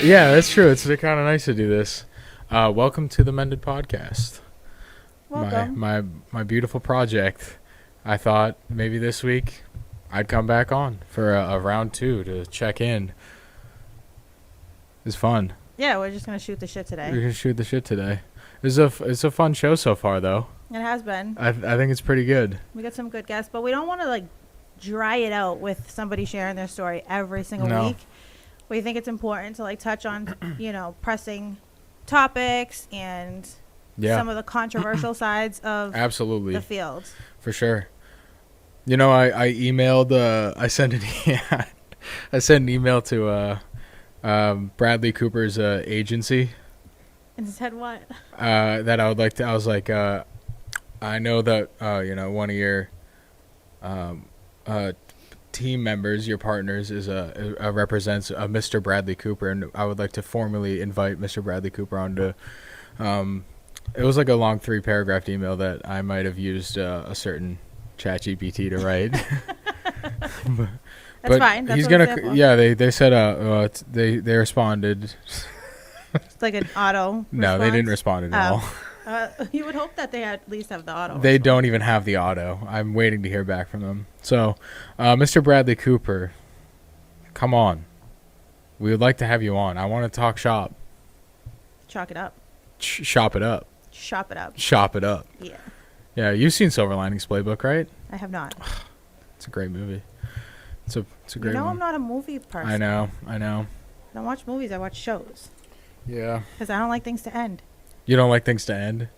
Yeah, that's true. It's kind of nice to do this. Welcome to the Mended podcast. Welcome. My beautiful project. I thought maybe this week I'd come back on for a round 2 to check in. It's fun. Yeah, we're just gonna shoot the shit today. We're gonna shoot the shit today. It's a fun show so far, though. It has been. I think it's pretty good. We got some good guests, but we don't want to dry it out with somebody sharing their story every single week. We think it's important to touch on, pressing topics and some of the controversial sides of absolutely the field. For sure. You know, I emailed. I sent an email to Bradley Cooper's agency. And said what? That I would like to. I was like, I know that one of your team members, your partners, is represents Mr. Bradley Cooper, and I would like to formally invite Mr. Bradley Cooper on to. It was like a long 3-paragraph email that I might have used a certain ChatGPT to write. That's fine. That's he's what gonna. it's there for. Yeah, they said they responded. It's like an auto. No, they didn't respond at all. You would hope that they at least have the auto. They don't even have the auto. I'm waiting to hear back from them. So, Mr. Bradley Cooper, come on. We would like to have you on. I want to talk shop. Chalk it up. Shop it up. Shop it up. Shop it up. Yeah. Yeah, you've seen Silver Linings Playbook, right? I have not. It's a great movie. It's a great one. I'm not a movie person. I know. I don't watch movies. I watch shows. Yeah. Because I don't like things to end. You don't like things to end?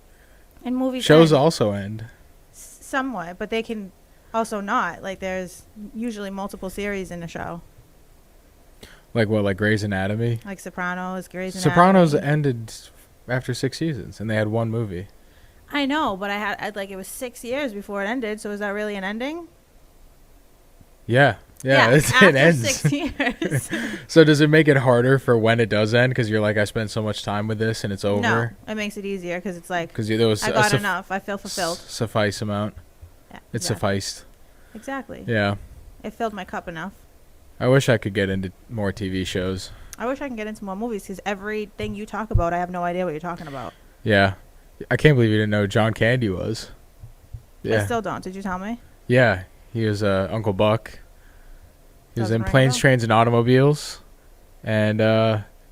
And movies shows end. also end. Somewhat, but they can also not. There's usually multiple series in a show. Like what? Like Grey's Anatomy? Like Sopranos, Grey's Anatomy. Sopranos ended after 6 seasons, and they had one movie. I know, but it was 6 years before it ended, so is that really an ending? Yeah. Yeah, after it ends. 6 years. So does it make it harder for when it does end? Because you're like, I spent so much time with this and it's over? No, it makes it easier because it's like, because there was I got enough. I feel fulfilled. Suffice amount. Yeah, It sufficed. Exactly. Yeah. It filled my cup enough. I wish I could get into more TV shows. I wish I can get into more movies because everything you talk about, I have no idea what you're talking about. Yeah. I can't believe you didn't know who John Candy was. Yeah. I still don't. Did you tell me? Yeah. He was Uncle Buck. He was in Doesn't ring a Planes, bell. Trains, and Automobiles. And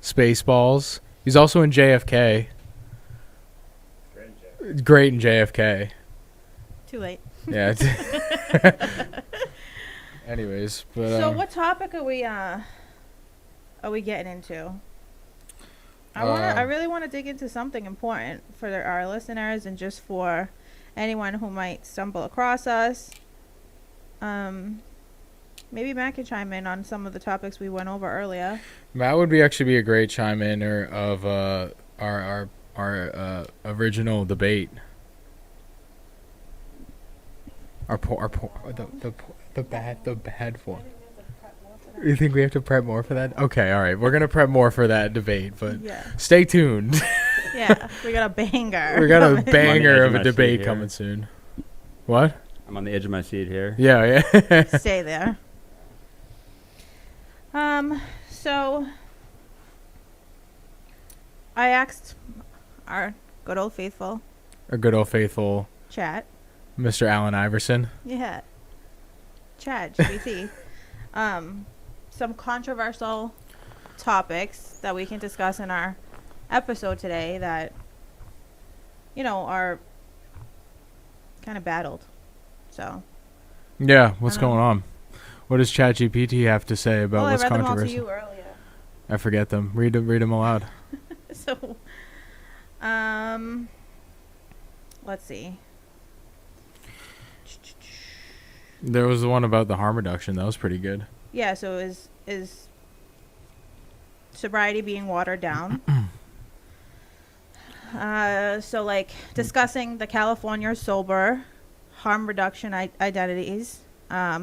Spaceballs. He's also in JFK. Great in JFK. Too late. Yeah. Anyways, but So what topic are we getting into? I really want to dig into something important for our listeners and just for anyone who might stumble across us. Maybe Matt can chime in on some of the topics we went over earlier. Matt would actually be a great chime in of our original debate. The bad one. You think we have to prep more for that? Okay, all right. We're gonna prep more for that debate, but stay tuned. Yeah, we got a banger. We got a coming. banger of a my debate seat coming soon. What? I'm on the edge of my seat here. Yeah. Stay there. So I asked our good old faithful Our good old faithful chat. Mr. Allen Iverson. Yeah. Chat GPT. Some controversial topics that we can discuss in our episode today that, are kind of battled. So. Yeah, what's going on? What does ChatGPT have to say about what's I read them all to controversial? you earlier. I forget them. Read them aloud. So, let's see. There was the one about the harm reduction. That was pretty good. Yeah, so is sobriety being watered down? Discussing the California sober harm reduction identities,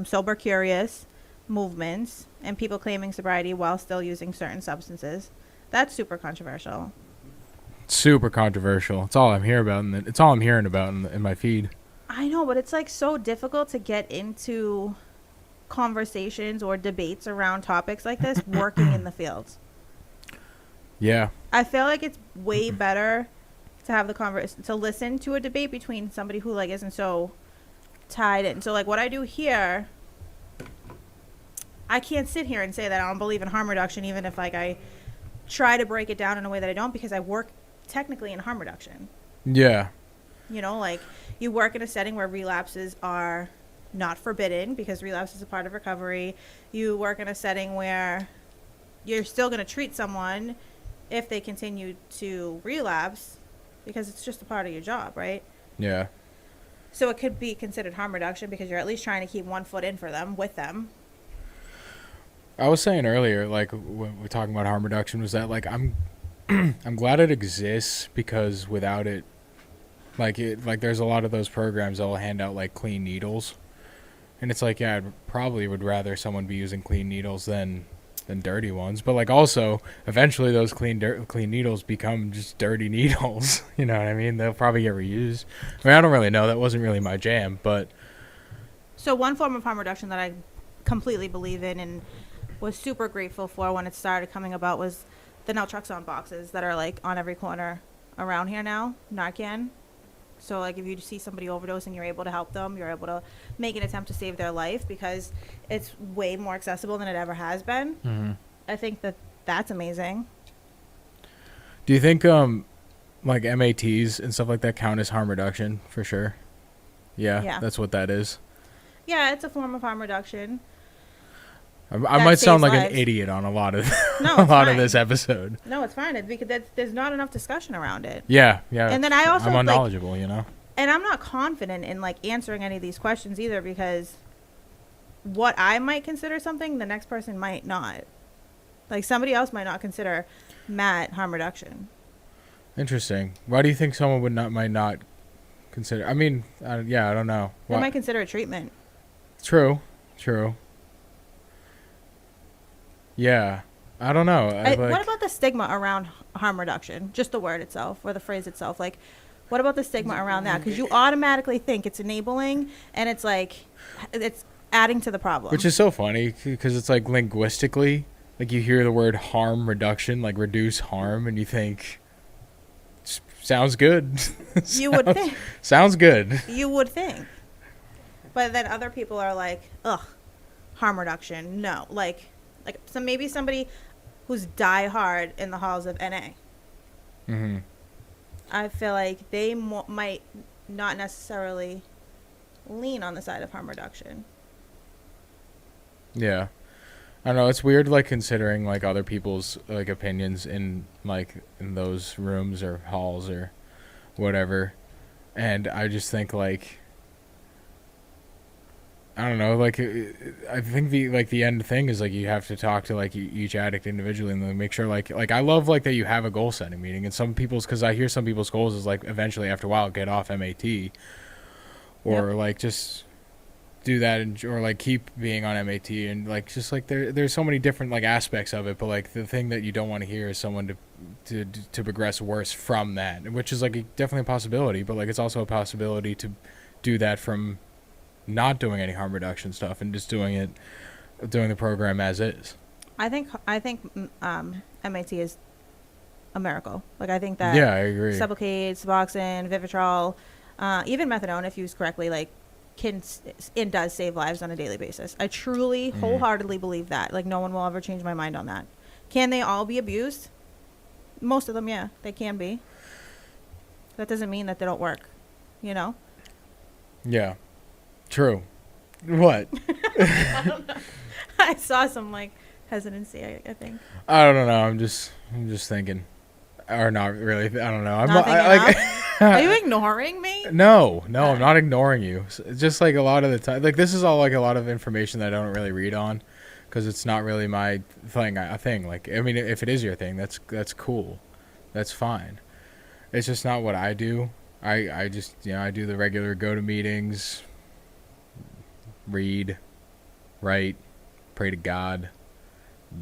sober curious movements, and people claiming sobriety while still using certain substances. That's super controversial. Super controversial. It's all I'm hearing about. It's all I'm hearing about in my feed. I know, but it's so difficult to get into conversations or debates around topics like this working in the field. Yeah. I feel like it's way better to have the to listen to a debate between somebody who like isn't so tied in. So like what I do here, I can't sit here and say that I don't believe in harm reduction, even if like I try to break it down in a way that I don't, because I work technically in harm reduction. Yeah. You know, like you work in a setting where relapses are not forbidden because relapse is a part of recovery. You work in a setting where you're still going to treat someone if they continue to relapse because it's just a part of your job, right? Yeah. So it could be considered harm reduction because you're at least trying to keep one foot in for them, with them. I was saying earlier, like when we're talking about harm reduction, was that like I'm glad it exists, because without it, like there's a lot of those programs that will hand out like clean needles, and it's like, yeah, I probably would rather someone be using clean needles than dirty ones. But like also, eventually those clean needles become just dirty needles. You know what I mean? They'll probably get reused. I mean, I don't really know. That wasn't really my jam, but. So one form of harm reduction that I completely believe in and was super grateful for when it started coming about was the naltrexone boxes that are like on every corner around here now, Narcan. So like if you see somebody overdosing, you're able to help them. You're able to make an attempt to save their life because it's way more accessible than it ever has been. Mm-hmm. I think that's amazing. Do you think like MATs and stuff like that count as harm reduction for sure? Yeah. That's what that is. Yeah, it's a form of harm reduction. I might sound like an idiot on a lot of of this episode. No, it's fine. It's because there's not enough discussion around it. Yeah. And then I'm unknowledgeable, you know. And I'm not confident in like answering any of these questions either, because what I might consider something, the next person might not. Like somebody else might not consider Matt harm reduction. Interesting. Why do you think someone might not consider? I mean, I don't know. They might consider it treatment. True. Yeah, I don't know. What about the stigma around harm reduction? Just the word itself or the phrase itself. Like, what about the stigma around that? Because you automatically think it's enabling, and it's like it's adding to the problem. Which is so funny because it's like linguistically, like you hear the word harm reduction, like reduce harm, and you think sounds good. You would think. Sounds good. You would think. But then other people are like, ugh, harm reduction. No, like maybe somebody who's die hard in the halls of NA. Mm-hmm. I feel like they might not necessarily lean on the side of harm reduction. Yeah. I don't know. It's weird, like, considering, like, other people's, like, opinions in those rooms or halls or whatever. And I just think, like, I don't know, like, I think the end thing is, like, you have to talk to, like, each addict individually and then make sure, like, I love, like, that you have a goal-setting meeting. And some people's, because I hear some people's goals is, like, eventually, after a while, get off MAT. Or, like, just do that or, like, keep being on MAT. And, like, just, like, there's so many different, like, aspects of it. But, like, the thing that you don't want to hear is someone to progress worse from that. Which is, like, definitely a possibility. But, like, it's also a possibility to do that from not doing any harm reduction stuff and just doing the program as is. I think MAT is a miracle. Like, I think that I agree. Sublocade, Suboxone, Vivitrol, even methadone, if used correctly, like does save lives on a daily basis. I truly, wholeheartedly believe that. Like, no one will ever change my mind on that. Can they all be abused? Most of them, yeah, they can be. That doesn't mean that they don't work, you know? Yeah. True. What? I don't know. I saw some like hesitancy. I think. I don't know. I'm just thinking, or not really. I don't know. Are you ignoring me? No, I'm not ignoring you. It's just like a lot of the time, like this is all like a lot of information that I don't really read on, because it's not really my thing. Like, I mean, if it is your thing, that's cool. That's fine. It's just not what I do. I just I do the regular go to meetings. Read, write, pray to God,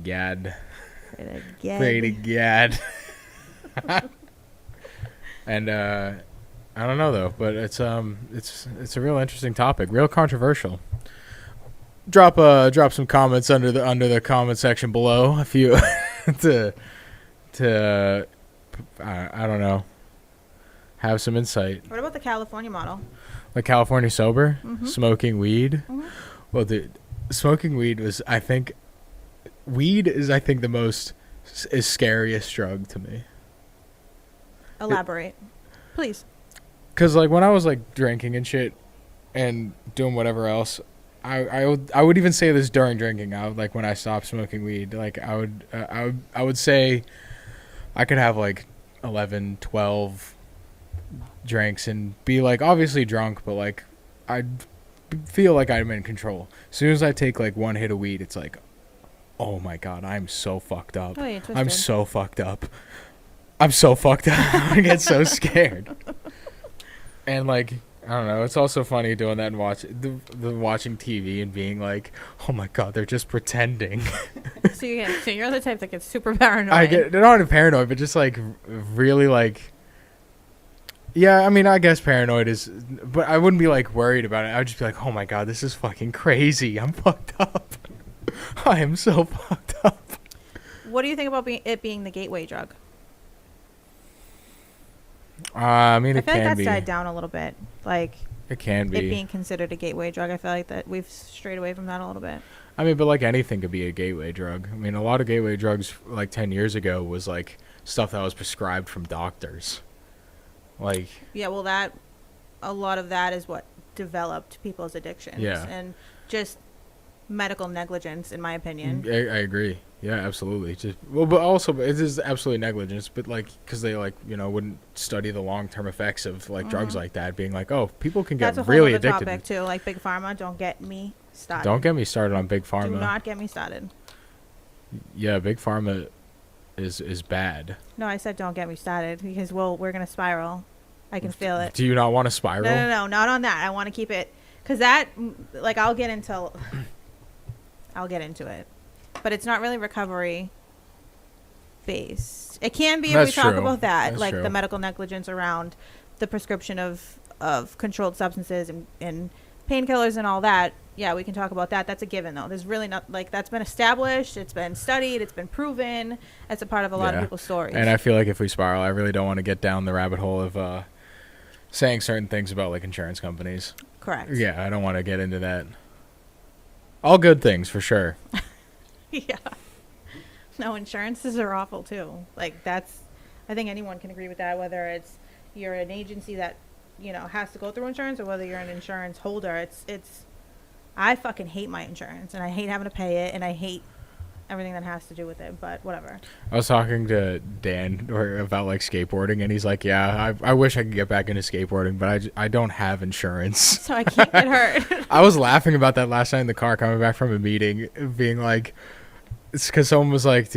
Gad, pray to Gad. And I don't know though, but it's a real interesting topic, real controversial. Drop some comments under the comment section below if you to to, I don't know, have some insight. What about the California model? Like California sober, Mm-hmm. smoking weed. Mm-hmm. Well, dude, smoking weed was, weed is, the most is scariest drug to me. Elaborate, please. Cause like when I was like drinking and shit, and doing whatever else, I would even say this during drinking. I would, like, when I stopped smoking weed, like I would say I could have like 11, 12 drinks and be like obviously drunk, but like I'd feel like I'm in control. As soon as I take like one hit of weed, it's like, oh my god, I'm so fucked up. Oh, you're I'm twisted. so fucked up. I'm so fucked up. I get so scared. And like, I don't know. It's also funny doing that and watching TV and being like, oh my god, they're just pretending. So you're the type that gets super paranoid. I get not paranoid, but just like really like. Yeah, I mean, I guess paranoid is, but I wouldn't be like worried about it. I would just be like, oh my god, this is fucking crazy. I'm fucked up. I am so fucked up. What do you think about it being the gateway drug? I mean, I it feel like can that's be. died down a little bit. Like It can it be. being considered a gateway drug. I feel like that we've strayed away from that a little bit. I mean, but like anything could be a gateway drug. I mean, a lot of gateway drugs like 10 years ago was like stuff that was prescribed from doctors. Like, Yeah, well, a lot of that is what developed people's addictions. Yeah. And just medical negligence, in my opinion. I agree. Yeah, absolutely. Just but also it is absolutely negligence. But like, because they like wouldn't study the long term effects of like drugs like that, being like, oh, people can get That's a really whole other addicted. topic too. Like Big Pharma, don't get me started. Don't get me started on big pharma. Do not get me started. Yeah, big pharma is bad. No, I said don't get me started because we're gonna spiral. I can feel it. Do you not want to spiral? No, not on that. I want to keep it because that, like, I'll get into it, but it's not really recovery based. It can be if we That's talk true. about that, That's like true. the medical negligence around the prescription of controlled substances and painkillers and all that. Yeah, we can talk about that. That's a given, though. There's really not, like, that's been established. It's been studied. It's been proven. That's a part of a lot of Yeah. people's stories. And I feel like if we spiral, I really don't want to get down the rabbit hole of saying certain things about like insurance companies. Correct. Yeah, I don't want to get into that. All good things for sure. Yeah. No, insurances are awful too. Like I think anyone can agree with that, whether it's you're an agency that, has to go through insurance or whether you're an insurance holder. I fucking hate my insurance and I hate having to pay it and I hate everything that has to do with it, but whatever. I was talking to Dan about like skateboarding, and he's like, "Yeah, I wish I could get back into skateboarding, but I don't have insurance." So I can't get hurt. I was laughing about that last night in the car coming back from a meeting, being like, it's because someone was like,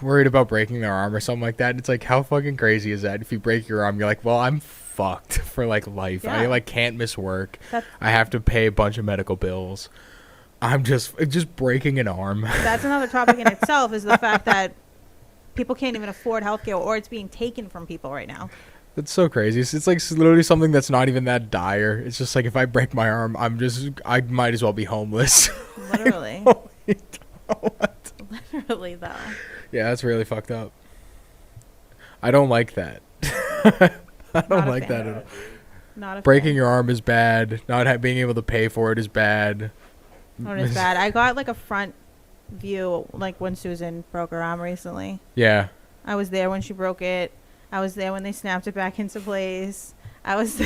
worried about breaking their arm or something like that. And it's like, how fucking crazy is that? If you break your arm, you're like, well, I'm fucked for like life. Yeah. I like can't miss work. That's- I have to pay a bunch of medical bills. I'm just breaking an arm. That's another topic in itself is the fact that people can't even afford healthcare or it's being taken from people right now. That's so crazy. It's like literally something that's not even that dire. It's just like if I break my arm, I might as well be homeless. Literally. What? Literally, though. Yeah, that's really fucked up. I don't like that. I don't Not a like fan. that at all. Not a Breaking fan. your arm is bad. Not being able to pay for it is bad. Oh, it is bad. I got like a front view like when Susan broke her arm recently. Yeah. I was there when she broke it. I was there when they snapped it back into place. I was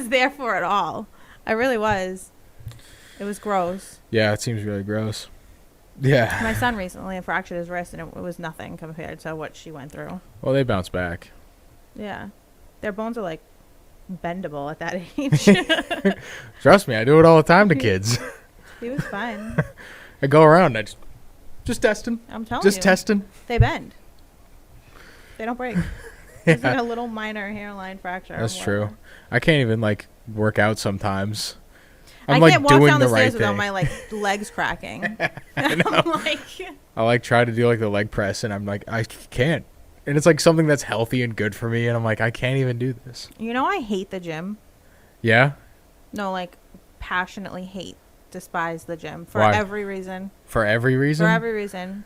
there for it all. I really was. It was gross. Yeah, it seems really gross. Yeah. My son recently fractured his wrist and it was nothing compared to what she went through. Well, they bounce back. Yeah. Their bones are like bendable at that age. Trust me, I do it all the time to kids. He was fine. I go around, I just testing. I'm telling Just you. testing. They bend. They don't break. It's like Yeah. a little minor hairline fracture. or That's whatever. true. I can't even like work out sometimes. I I'm can't like walk doing down the the right stairs without thing. my like legs cracking. I'm like, I like try to do like the leg press and I'm like I can't. And it's like something that's healthy and good for me and I'm like I can't even do this. I hate the gym. Yeah? No, like passionately hate, despise the gym for Why? every reason. For every reason? For every reason.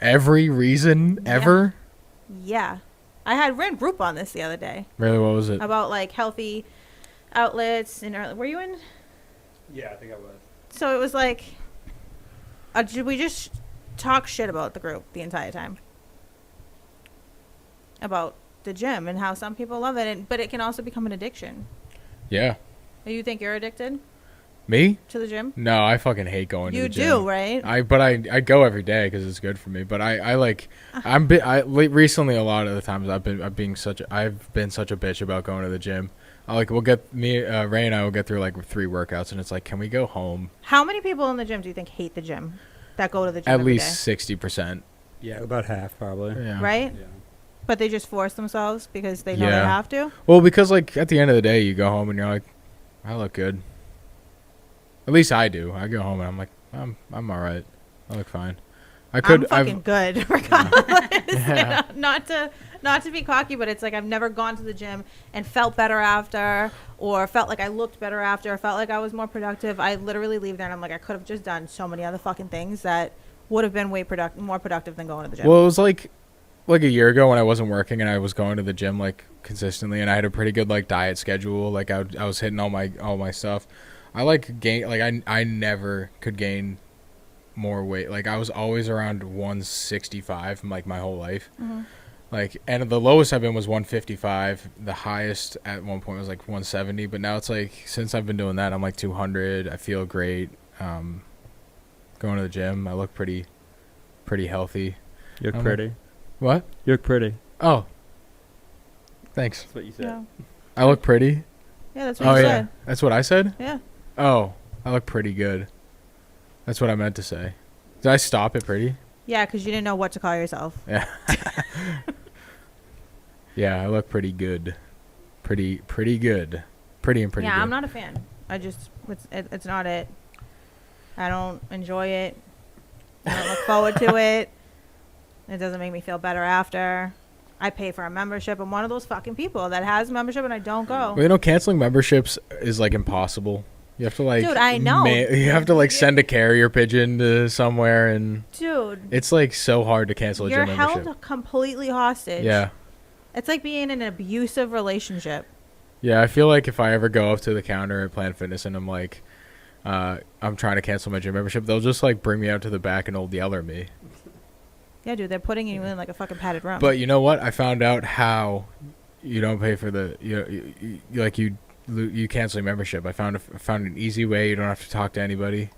Every reason ever? Yeah. I had ran group on this the other day Really, what was it? about like healthy outlets and were you in? Yeah, I think I was. So it was like we just talk shit about the group the entire time. About the gym and how some people love it, but it can also become an addiction. Yeah. You think you're addicted Me? to the gym? No, I fucking hate going to You the gym. do, right? I go every day because it's good for me. But recently a lot of the times I've been such a bitch about going to the gym. Ray and I will get through like 3 workouts and it's like, can we go home? How many people in the gym do you think hate the gym that go to the gym At every least day? 60%. Yeah, about half probably. Yeah. Right? Yeah. But they just force themselves because they know Yeah. they have to? Well, because like at the end of the day, you go home and you're like, I look good. At least I do. I go home and I'm like, I'm all right. I look fine. I'm fucking good, regardless. Yeah. You know, not to be cocky, but it's like I've never gone to the gym and felt better after, or felt like I looked better after, or felt like I was more productive. I literally leave there and I'm like, I could have just done so many other fucking things that would have been more productive than going to the gym. Well, it was like a year ago when I wasn't working and I was going to the gym like consistently and I had a pretty good like diet schedule. Like I was hitting all my stuff. I like gain like I never could gain more weight. Like I was always around 165 like my whole life. Mm-hmm. Like, and the lowest I've been was 155. The highest at one point was like 170. But now it's like, since I've been doing that, I'm like 200. I feel great. Going to the gym, I look pretty healthy. You look pretty. What? You look pretty. Oh, thanks. That's what you said. Yeah. I look pretty. Yeah, that's what Oh you yeah, said. that's what I said. Yeah. Oh, I look pretty good. That's what I meant to say. Did I stop at pretty? Yeah, because you didn't know what to call yourself. Yeah. Yeah, I look pretty good. Pretty good. Pretty and pretty Yeah, good. I'm not a fan. It's not it. I don't enjoy it. I don't look forward to it. It doesn't make me feel better after. I pay for a membership. I'm one of those fucking people that has membership and I don't go. Well, you know, canceling memberships is like impossible. You have to like, Dude, I know. You have to like send a carrier pigeon to somewhere, and Dude, it's like so hard to cancel a you're gym membership. held completely hostage. Yeah, It's like being in an abusive relationship. yeah. I feel like if I ever go up to the counter at Planet Fitness and I'm like, I'm trying to cancel my gym membership, they'll just like bring me out to the back and old yeller me. Yeah, dude, they're putting you in like a fucking padded room. But you know what? I found out how you don't pay for the you cancel your membership. I found an easy way. You don't have to talk to anybody.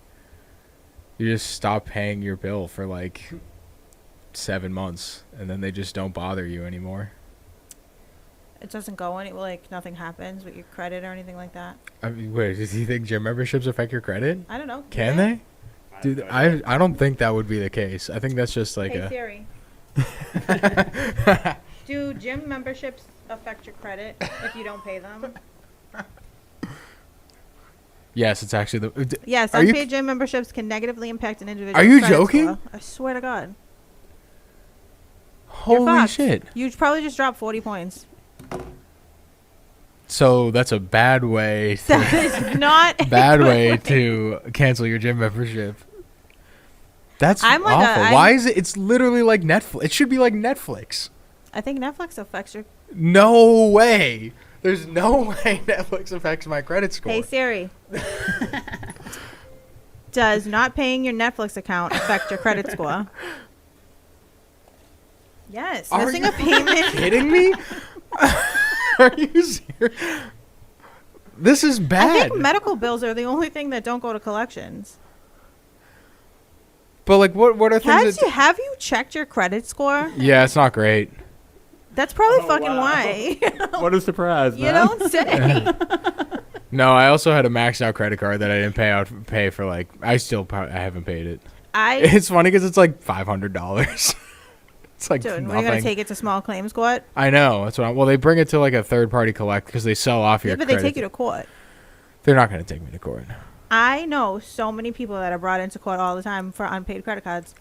You just stop paying your bill for like 7 months, and then they just don't bother you anymore. it doesn't go any, like nothing happens with your credit or anything like that. I mean, wait, do you think gym memberships affect your credit? I don't know. Can they? Dude, I don't think that would be the case. I think that's just like Hey Siri. Do gym memberships affect your credit if you don't pay them? Yes, it's actually the. Yes, Are you- unpaid gym memberships can negatively impact an individual's Are you credit joking? score. I swear to God. You're Holy fucked. shit! You probably just dropped 40 points. So that's a bad way. That is not a Bad good way to cancel your gym membership. That's I'm like awful. Why is it? It's literally like Netflix. It should be like Netflix. I think Netflix affects your... No way. There's no way Netflix affects my credit score. Hey Siri. Does not paying your Netflix account affect your credit score? Yes. Are Missing you a payment. kidding me? Are you serious? This is I bad. think medical bills are the only thing that don't go to collections. But like, what are things? Have you checked your credit score? Yeah, it's not great. That's probably Oh, fucking wow. why. What a surprise, You man. don't say. No, I also had a maxed out credit card that I didn't pay for. Like, I haven't paid it. It's funny because it's like $500. It's like Dude, nothing. we're gonna take it to small claims court. I know. That's what. Well, they bring it to like a third party collect because they sell off your. Yeah, but they credit. take you to court. They're not going to take me to court. I know so many people that are brought into court all the time for unpaid credit cards.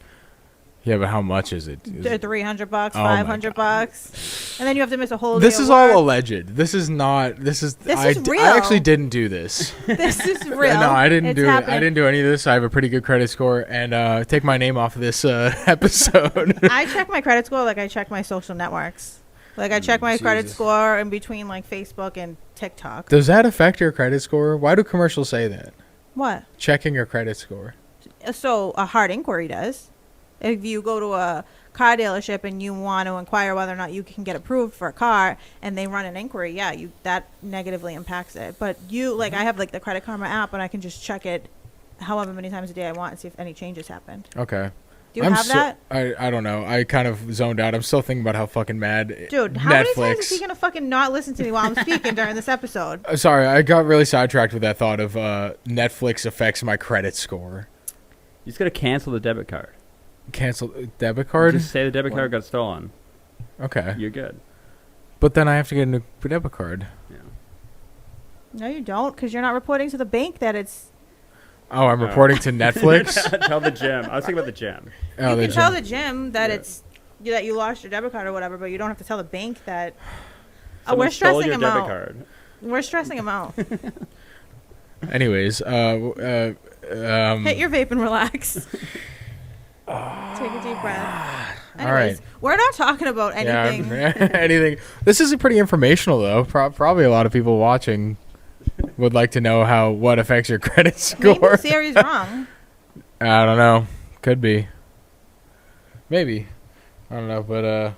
Yeah, but how much is it? They're $300, Oh my $500, and then you have to miss a whole This day is of work. all alleged. This is not. This is. This I, is real. I actually didn't do this. This is real. No, I didn't It's do it. I happening. didn't do any of this. I have a pretty good credit score, and take my name off of this episode. I check my credit score like I check my social networks. Like I check my credit Jesus. score in between like Facebook and TikTok. Does that affect your credit score? Why do commercials say that? What? Checking your credit score. So a hard inquiry does. If you go to a car dealership and you want to inquire whether or not you can get approved for a car, and they run an inquiry, yeah, that negatively impacts it. But I have like the Credit Karma app, and I can just check it however many times a day I want and see if any changes happened. Okay. Do you have that? I don't know. I kind of zoned out. I'm still thinking about how fucking mad Dude, how many times is he going to fucking not listen to me while I'm speaking during this episode? Sorry, I got really sidetracked with that thought of Netflix affects my credit score. You just gotta cancel the debit card. Cancel debit card? Just say the debit card got stolen. Okay. You're good. But then I have to get a new debit card. Yeah. No, you don't, because you're not reporting to the bank that it's... Oh, I'm reporting to Netflix? Tell the gym. I was thinking about the gym. Oh, you the can tell gym. the gym that Yeah. that you lost your debit card or whatever, but you don't have to tell the bank that... Someone we're stole stressing your him debit out. card. We're stressing him out. Anyways, Hit your vape and relax. Take a deep breath. All Anyways, right. we're not talking about anything. Yeah, anything. This is pretty informational, though. Probably a lot of people watching would like to know what affects your credit Maybe score. Siri's wrong. I don't know. Could be. Maybe. I don't know, but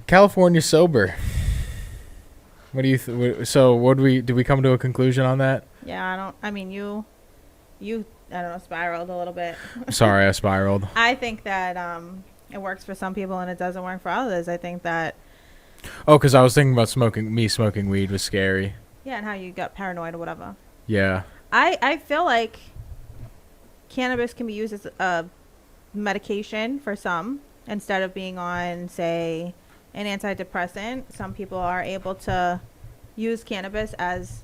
California sober. What do you? Did we come to a conclusion on that? Yeah, you I don't know, spiraled a little bit. Sorry, I spiraled. I think that it works for some people and it doesn't work for others. I think that Oh, because I was thinking about smoking weed was scary. yeah, and how you got paranoid or whatever. Yeah. I feel like cannabis can be used as a medication for some instead of being on, say, an antidepressant. Some people are able to use cannabis as,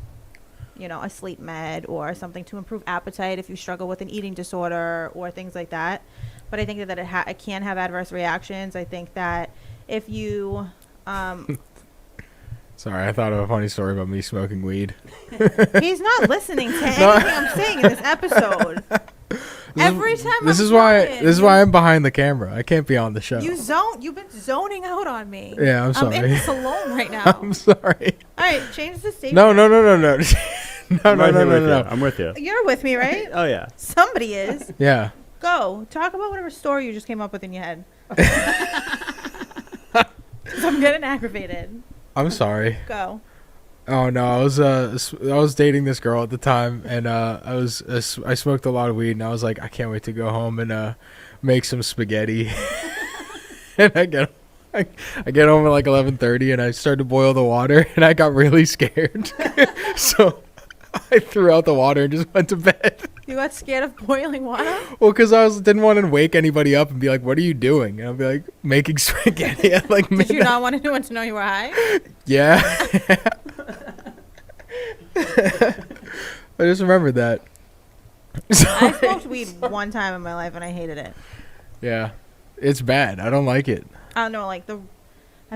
a sleep med or something to improve appetite if you struggle with an eating disorder or things like that. But I think that it can have adverse reactions. I think that if you Sorry, I thought of a funny story about me smoking weed. he's not listening to anything I'm saying in this episode. This is why I'm behind the camera. I can't be on the show. You've been zoning out on me. Yeah, I'm sorry. I'm in this alone right now. I'm sorry. All right, change the station. No. No. I'm right here with you. No. I'm with you. You're with me, right? Oh yeah. Somebody is. Yeah. Go. Talk about whatever story you just came up with in your head. I'm getting aggravated. I'm sorry. Go. Oh no, I was dating this girl at the time, and I smoked a lot of weed, and I was like, I can't wait to go home and make some spaghetti. And I get home at like 11:30, and I start to boil the water, and I got really scared, so I threw out the water and just went to bed. You got scared of boiling water? Well, because didn't want to wake anybody up and be like, "What are you doing?" And I'll be like, "Making spaghetti at like midnight." Did you not want anyone to know you were high? Yeah. I just remembered that. I smoked weed one time in my life and I hated it. Yeah, it's bad. I don't like it. I don't know, I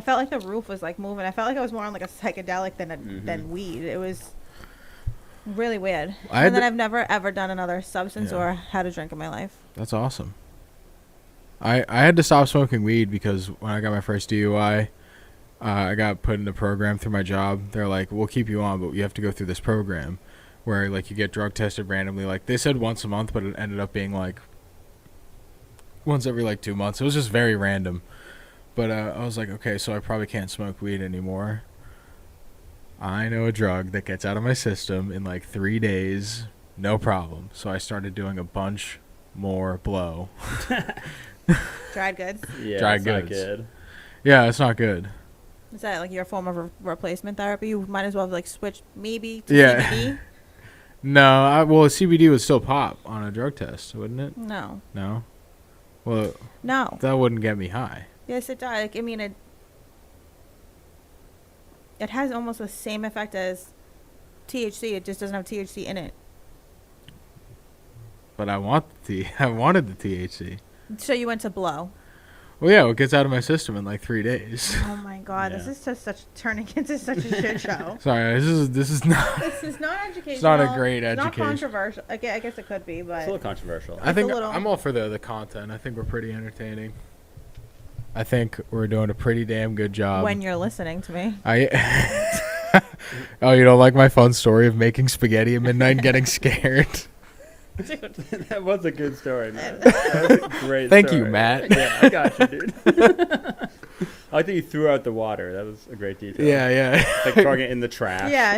felt like the roof was like moving. I felt like I was more on like a psychedelic than weed. It was really weird. And then I've never ever done another substance or had a drink in my life. That's awesome. I had to stop smoking weed because when I got my first DUI, I got put in a program through my job. They're like, we'll keep you on, but you have to go through this program where like you get drug tested randomly. Like they said once a month, but it ended up being like once every like 2 months. It was just very random. But I was like, okay, so I probably can't smoke weed anymore. I know a drug that gets out of my system in like 3 days, no problem. So I started doing a bunch more blow. Dried goods. Yeah. Dried it's not goods. good. Yeah, it's not good. Is that like your form of replacement therapy? You might as well have like switched maybe to Yeah. CBD. No, well, CBD would still pop on a drug test, wouldn't it? No. No? Well, No. that wouldn't get me high. Yes, it does. Like, I mean, it has almost the same effect as THC. It just doesn't have THC in it. But I wanted the THC. So you went to blow. Well, yeah, it gets out of my system in like 3 days. Oh my god, this Yeah. is just such turning into such a shit show. Sorry, this is not. This is not educational. It's not a great It's education. not controversial. I guess it could be, It's a but little controversial. I think a little- I'm all for the content. I think we're pretty entertaining. I think we're doing a pretty damn good job. when you're listening to me. Oh, you don't like my fun story of making spaghetti at midnight and getting scared? Dude. That was a good story, man. That was a great Thank story. you, Matt. Yeah, I got you, dude. I like that you threw out the water. That was a great detail. Yeah. Like throwing it in the trash. Yeah,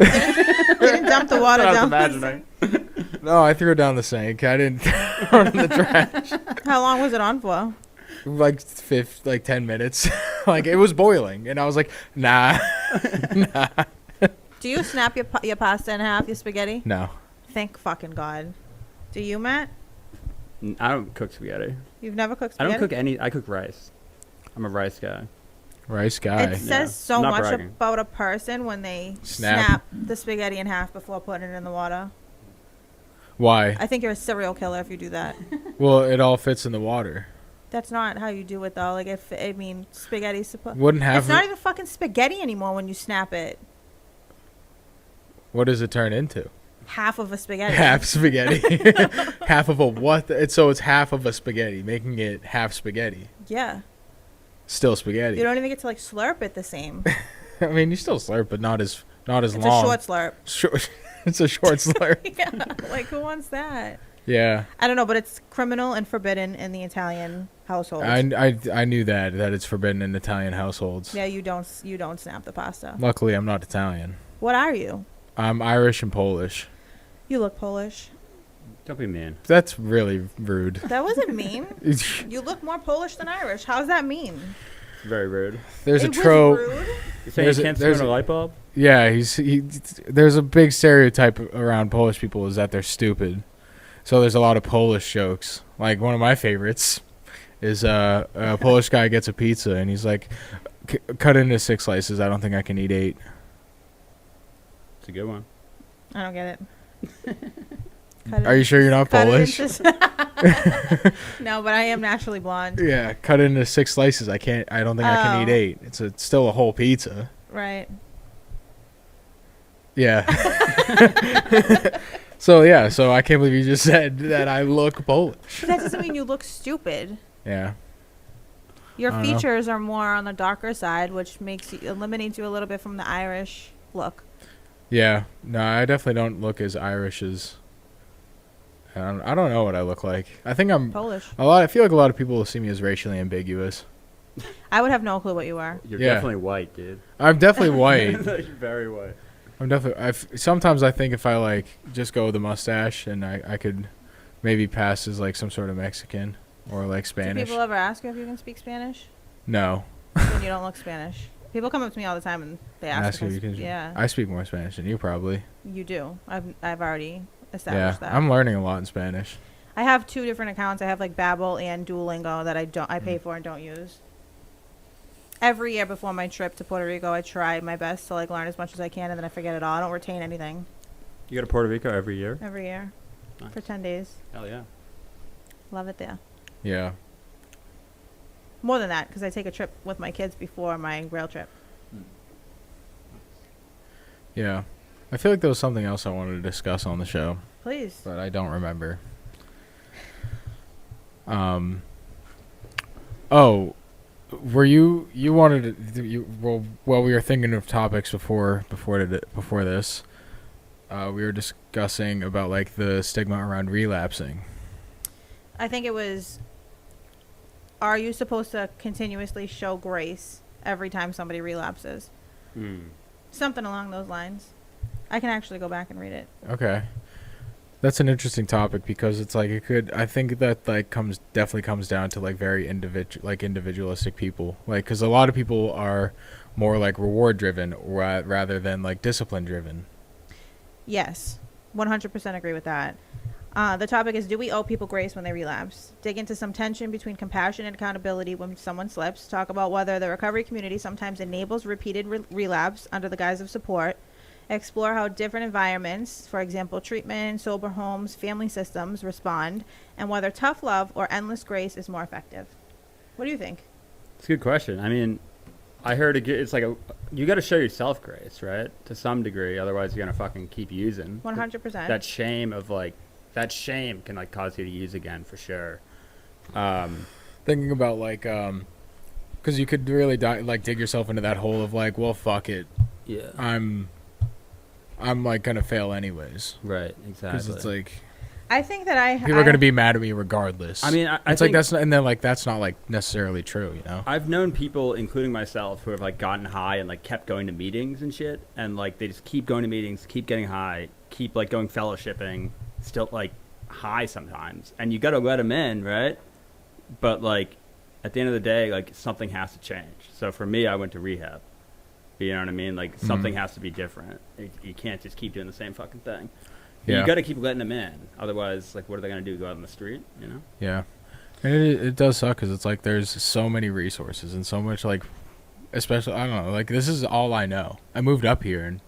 didn't dump the water That's what I down. was imagining. No, I threw it down the sink. I didn't throw it in the trash. How long was it on for? Like 10 minutes. Like it was boiling, and I was like, nah. Do you snap your pasta in half, your spaghetti? No. Thank fucking God. Do you, Matt? I don't cook spaghetti. You've never cooked I spaghetti? don't cook any. I cook rice. I'm a rice guy. Rice guy. It says so Not much bragging. about a person when they Snap. snap the spaghetti in half before putting it in the water. Why? I think you're a serial killer if you do that. Well, it all fits in the water. That's not how you do it, though. Like, spaghetti's supposed... Wouldn't have. It's not even fucking spaghetti anymore when you snap it. What does it turn into? Half of a spaghetti. Half spaghetti. Half of a what? So it's half of a spaghetti, making it half spaghetti. Yeah. Still spaghetti. You don't even get to, like, slurp it the same. I mean, you still slurp, but not as It's long. a short slurp. Short. It's a short slurp. Yeah. Like, who wants that? Yeah. I don't know, but it's criminal and forbidden in the Italian household. I knew that it's forbidden in Italian households. Yeah, you don't snap the pasta. Luckily, I'm not Italian. What are you? I'm Irish and Polish. You look Polish. Don't be mean. That's really rude. That wasn't mean. You look more Polish than Irish. How's that mean? It's very rude. There's It a was trope. rude. You saying There's you a- can't there's spin a a- light bulb? Yeah, there's a big stereotype around Polish people is that they're stupid. So there's a lot of Polish jokes. Like one of my favorites is a Polish guy gets a pizza and he's like, cut into 6 slices. I don't think I can eat 8. It's a good one. I don't get it. Are you sure you're not cut it Polish? into- No, but I am naturally blonde. Yeah, cut it into 6 slices. I don't think I can eat Oh. 8. It's still a whole pizza. Right. Yeah. So I can't believe you just said that I look Polish. But that doesn't mean you look stupid. Yeah. Your I don't know. features are more on the darker side, which eliminates you a little bit from the Irish look. Yeah. No, I definitely don't look as Irish as. I don't know what I look like. I think I'm Polish. I feel like a lot of people will see me as racially ambiguous. I would have no clue what you are. You're Yeah. definitely white, dude. I'm definitely white. You're very white. I'm definitely. Sometimes I think if I like just go with a mustache and I could maybe pass as like some sort of Mexican or like Do Spanish. people ever ask you if you can speak Spanish? No. Then you don't look Spanish. People come up to me all the time and they ask you if can. yeah, I speak more Spanish than you probably. you do. I've already Yeah. established that. I'm learning a lot in Spanish. I have 2 different accounts. I have like Babbel and Duolingo that I Mm. pay for and don't use. Every year before my trip to Puerto Rico, I try my best to like learn as much as I can, and then I forget it all. I don't retain anything You go to Puerto Rico every year? every year Nice. for 10 days. Hell yeah. Love it there. Yeah. More than that, because I take a trip with my kids before my rail trip. Yeah. I feel like there was something else I wanted to discuss on the show, Please. but I don't remember. Oh, were you wanted to, well we were thinking of topics before this. We were discussing about like the stigma around relapsing. I think it was, are you supposed to continuously show grace every time somebody relapses? Something along those lines. I can actually go back and read it. Okay. That's an interesting topic because it's like I think that like definitely comes down to like very individualistic people. Like cuz a lot of people are more like reward driven rather than like discipline driven. Yes, 100% agree with that. The topic is, do we owe people grace when they relapse? Dig into some tension between compassion and accountability when someone slips. Talk about whether the recovery community sometimes enables repeated relapse under the guise of support. Explore how different environments, for example, treatment, sober homes, family systems, respond, and whether tough love or endless grace is more effective. What do you think? It's a good question. I mean, I heard it's like you got to show yourself grace, right? To some degree, otherwise you're gonna fucking keep using. 100%. That shame can like cause you to use again for sure. Thinking about like, because you could really dig yourself into that hole of like, well, fuck it. Yeah. I'm like gonna fail anyways. Right. Exactly. Because it's like, I think that people are gonna be mad at me regardless. I mean, it's like that's not, and then like that's not like necessarily true, you know. I've known people, including myself, who have like gotten high and like kept going to meetings and shit, and like they just keep going to meetings, keep getting high, keep like going fellowshipping, still like high sometimes, and you gotta let them in, right? But like at the end of the day, like something has to change. So for me, I went to rehab. You know what I mean? Like something has to be different. You can't just keep doing the same fucking thing. Yeah. You got to keep letting them in. Otherwise, like, what are they going to do? Go out on the street? You know? Yeah. And it does suck because it's like there's so many resources and so much, like, especially, I don't know, like, this is all I know. I moved up here and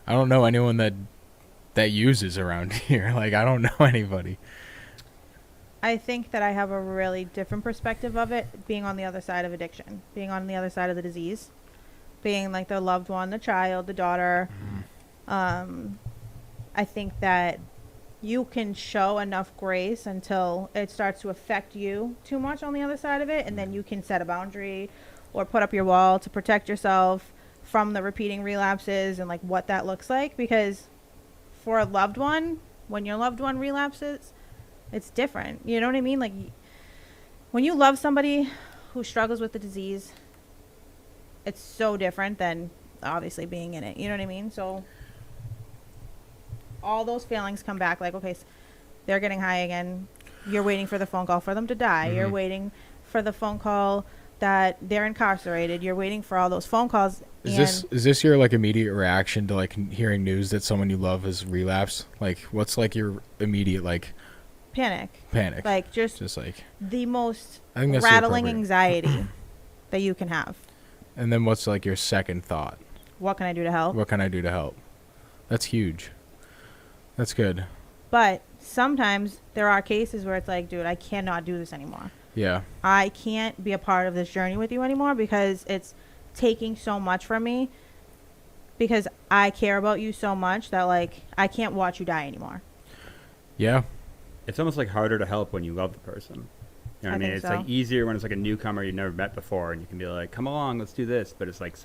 I don't know anyone that uses around here. Like, I don't know anybody. I think that I have a really different perspective of it, being on the other side of addiction, being on the other side of the disease, being like the loved one, the child, the daughter. I think that you can show enough grace until it starts to affect you too much on the other side of it, and then you can set a boundary or put up your wall to protect yourself from the repeating relapses and like what that looks like. Because for a loved one, when your loved one relapses, it's different. You know what I mean? Like when you love somebody who struggles with the disease, it's so different than obviously being in it. You know what I mean? So all those feelings come back like, okay, they're getting high again. You're waiting for the phone call for them to die. Mm-hmm. You're waiting for the phone call that they're incarcerated. You're waiting for all those phone calls. Is this your like immediate reaction to like hearing news that someone you love has relapsed? Like what's like your immediate like panic? Like just like the most rattling anxiety that you can have. And then what's like your second thought? What can I do to help? What can I do to help? That's huge. That's good. But sometimes there are cases where it's like, dude, I cannot do this anymore. Yeah. I can't be a part of this journey with you anymore because it's taking so much from me, because I care about you so much that like I can't watch you die anymore. Yeah. It's almost like harder to help when you love the person. You know what I mean? It's like easier when it's like a newcomer you've never met before and you can be like, come along, let's do this. But it's like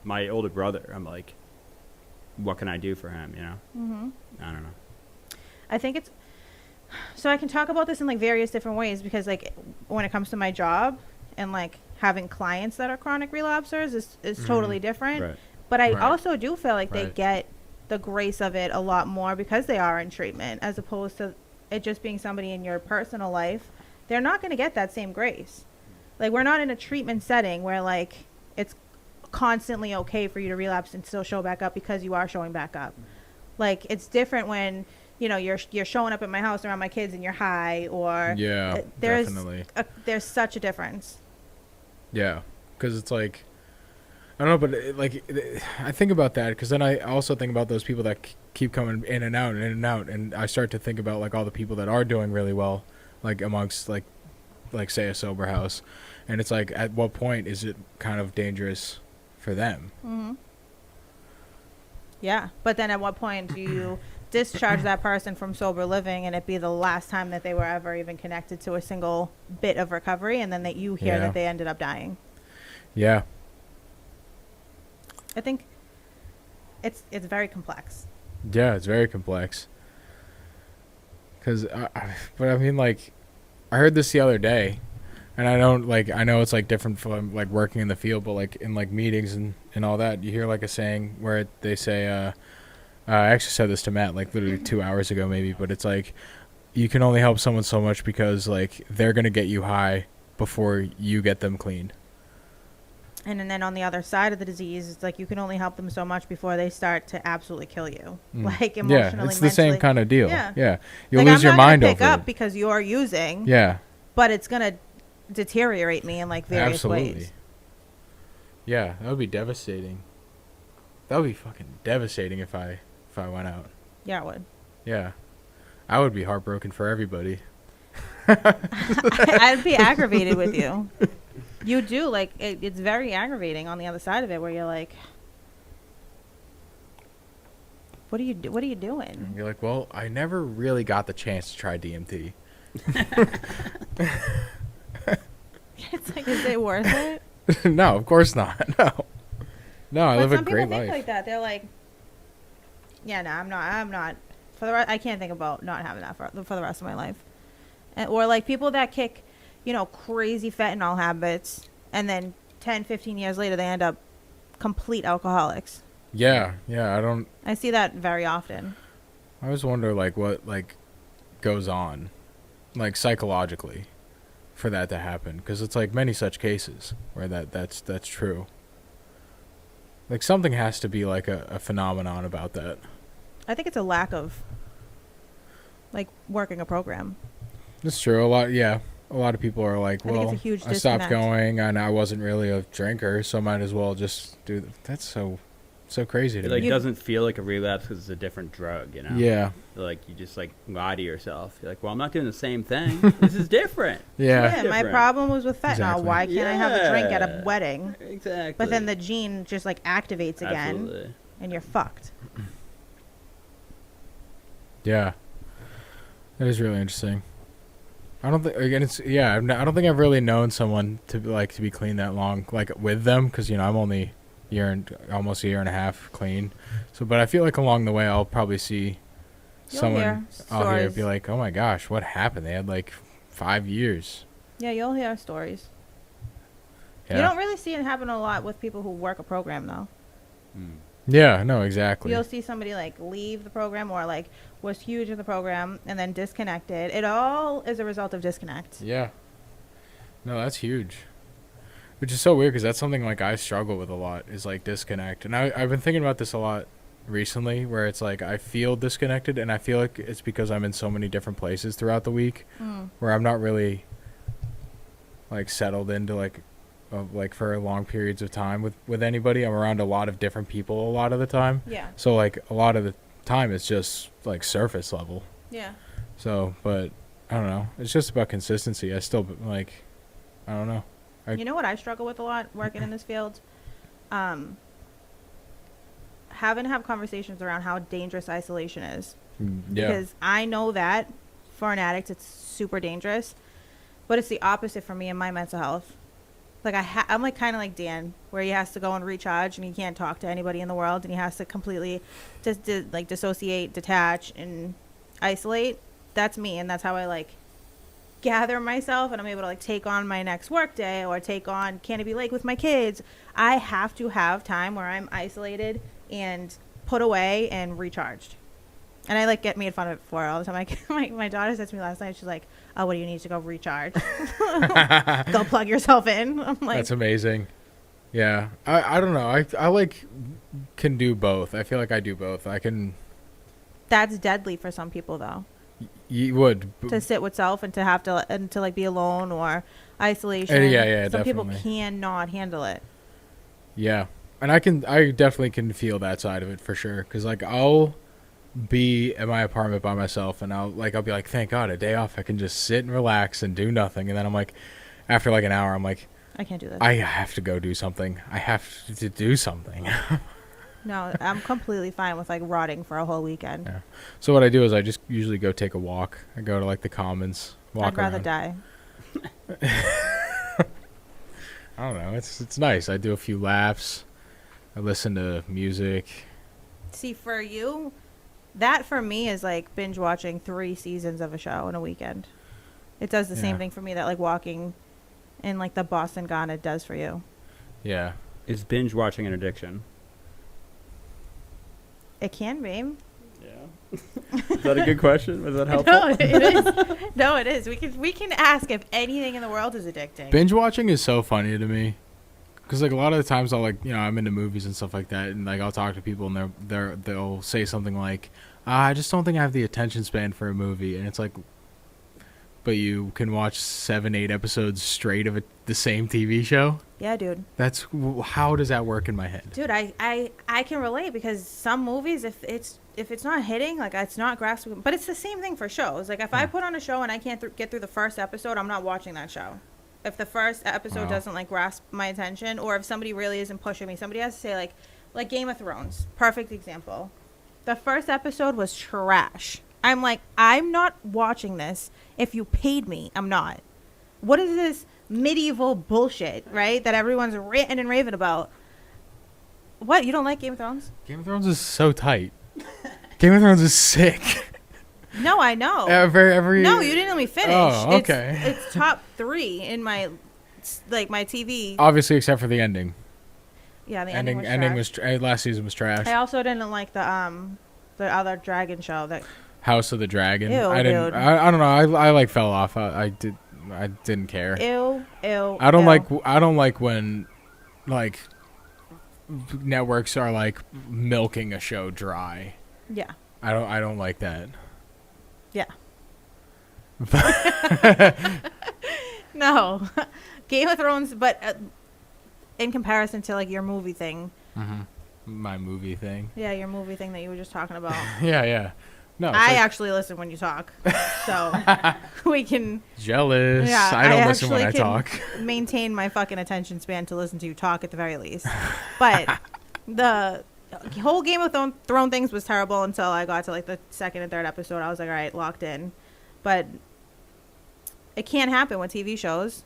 my older brother, I'm like, what can I do for him, you know? Mm-hmm. I don't know. I think so I can talk about this in like various different ways, because like when it comes to my job and like having clients that are chronic relapsers is totally different. Right. But I also do feel like they get the grace of it a lot more because they are in treatment, as opposed to it just being somebody in your personal life. They're not going to get that same grace. Like we're not in a treatment setting where like it's constantly okay for you to relapse and still show back up because you are showing back up. Like it's different when, you know, you're showing up at my house around my kids and you're high, or definitely. There's such a difference. Yeah, because it's like, I don't know, but I think about that because then I also think about those people that keep coming in and out, and I start to think about like all the people that are doing really well, like amongst like say a sober house, and it's like at what point is it kind of dangerous for them? Mm-hmm. Yeah, but then at what point do you discharge that person from sober living and it be the last time that they were ever even connected to a single bit of recovery, and then that you hear that they ended up dying? Yeah. I think it's very complex. Yeah, it's very complex. But I mean, like, I heard this the other day, and I know it's like different from like working in the field, but like in like meetings and all that, you hear like a saying where they say, I actually said this to Matt like literally 2 hours ago maybe, but it's like you can only help someone so much because like they're gonna get you high before you get them clean. And then on the other side of the disease, it's like you can only help them so much before they start to absolutely kill you, like emotionally. Yeah, it's the same kind of deal. Yeah, you'll like, lose your mind over it. I'm not gonna pick up because you're using. Yeah, but it's gonna deteriorate me in like various ways. Yeah, that would be devastating. that would be fucking devastating if I went out. Yeah, it would. Yeah, I would be heartbroken for everybody. I'd be aggravated with you. You do, like, it's very aggravating on the other side of it, where you're like, what are you doing? And you're like, well, I never really got the chance to try DMT. It's like, is it worth it? No, of course not. No, I live a some great people think life. like that. They're like, yeah, no, I'm not. I can't think about not having that for the rest of my life. Or like people that kick, crazy fentanyl habits, and then 10, 15 years later they end up complete alcoholics. Yeah, I see that very often. I always wonder, like, what, like, goes on, like, psychologically for that to happen. Because it's, like, many such cases where that's true. Like, something has to be, like, a phenomenon about that. I think it's a lack of, like, working a program. It's true. A lot of people are like, I think well, it's a huge I stopped disconnect. going and I wasn't really a drinker, so might as well just do that's so crazy to It like me. doesn't feel like a relapse because it's a different drug, you know? Yeah. Like you just like lie to yourself. You're like, well, I'm not doing the same thing. This is different. Yeah. Yeah, my Different. problem was with fentanyl. Exactly. Why can't I have a drink at a Yeah. wedding? Exactly. But then the gene just like activates again, Absolutely. and you're fucked. Yeah. That is really interesting. I don't think again. I don't think I've really known someone to be clean that long, like with them, because I'm only almost a year and a half clean. So, but I feel like along the way I'll probably see You'll someone hear out here stories. be like, "Oh my gosh, what happened? They had like 5 years." Yeah, you'll hear stories. Yeah. You don't really see it happen a lot with people who work a program, though. Yeah. No. Exactly. You'll see somebody like leave the program or like was huge in the program and then disconnected. It all is a result of disconnect. Yeah. No, that's huge. Which is so weird because that's something like I struggle with a lot is like disconnect. And I've been thinking about this a lot recently where it's like I feel disconnected and I feel like it's because I'm in so many different places throughout the week where I'm not really like settled into like for long periods of time with anybody. I'm around a lot of different people a lot of the time. Yeah. So like a lot of the time it's just like surface level. Yeah. So, but I don't know. It's just about consistency. I still like, I don't know. You know what I struggle with a lot working in this field? Having to have conversations around how dangerous isolation is. Yeah. Because I know that for an addict, it's super dangerous. But it's the opposite for me and my mental health. Like I'm like kind of like Dan, where he has to go and recharge, and he can't talk to anybody in the world, and he has to completely just like dissociate, detach, and isolate. That's me, and that's how I like gather myself, and I'm able to like take on my next work day or take on Canopy Lake with my kids. I have to have time where I'm isolated and put away and recharged. And I like get made fun of it for it all the time. Like my daughter said to me last night, she's like, "Oh, what do you need to go recharge? Go plug yourself in." I'm like, That's amazing. Yeah. I don't know. I like can do both. I feel like I do both. I can. that's deadly for some people though, You would. to sit with self and to have to and to like be alone or isolation. Yeah, Some people definitely. cannot handle it. Yeah. And I definitely can feel that side of it for sure. Cause like I'll be at my apartment by myself and I'll be like, thank God, a day off. I can just sit and relax and do nothing. And then I'm like, after like an hour, I'm like, I can't do this. I have to go do something. I have to do something. No, I'm completely fine with like rotting for a whole weekend. Yeah. So what I do is I just usually go take a walk. I go to like the commons, walk I'd rather around. die. I don't know. It's nice. I do a few laps. I listen to music. See, for you, that for me is like binge watching 3 seasons of a show in a weekend. It does the same Yeah. thing for me that like walking in like the Boston Ghana does for you. Yeah. Is binge watching an addiction? It can be. Yeah. Is that a good question? Was that helpful? No, it is. No, it is. We can ask if anything in the world is addicting. Binge watching is so funny to me. Because like a lot of the times I'll I'm into movies and stuff like that, and like I'll talk to people and they'll say something like, I just don't think I have the attention span for a movie, and it's like, but you can watch 7-8 episodes straight of the same TV show. Yeah, dude. How does that work in my head? Dude, I can relate because some movies, if it's not hitting, like it's not grasping, but it's the same thing for shows. Like if I put on a show and I can't get through the first episode, I'm not watching that show. If the first episode doesn't like grasp my attention, or if somebody really isn't pushing me, somebody has to say like Game of Thrones, perfect example. The first episode was trash. I'm like, I'm not watching this. If you paid me, I'm not. What is this medieval bullshit, right? That everyone's ranting and raving about. What? You don't like Game of Thrones? Game of Thrones is so tight. Game of Thrones is sick. No, I know. No, you didn't let me finish. Oh, okay. It's top 3 in my TV. Obviously, except for the ending. Yeah, the ending was trash. Last season was trash. I also didn't like the other dragon show that House of the Dragon. Ew, dude. I don't know. I like fell off. I didn't care. Ew. I don't like when like networks are like milking a show dry. Yeah. I don't like that. Yeah. No. Game of Thrones, but in comparison to like your movie thing. Mm-hmm. My movie thing. Yeah, your movie thing that you were just talking about. Yeah. No, I actually listen when you talk, so we can. Jealous. Yeah, I don't listen when I talk. Maintain my fucking attention span to listen to you talk at the very least. But the whole Game of Thrones things was terrible until I got to like the second and third episode. I was like, all right, locked in. But it can't happen with TV shows.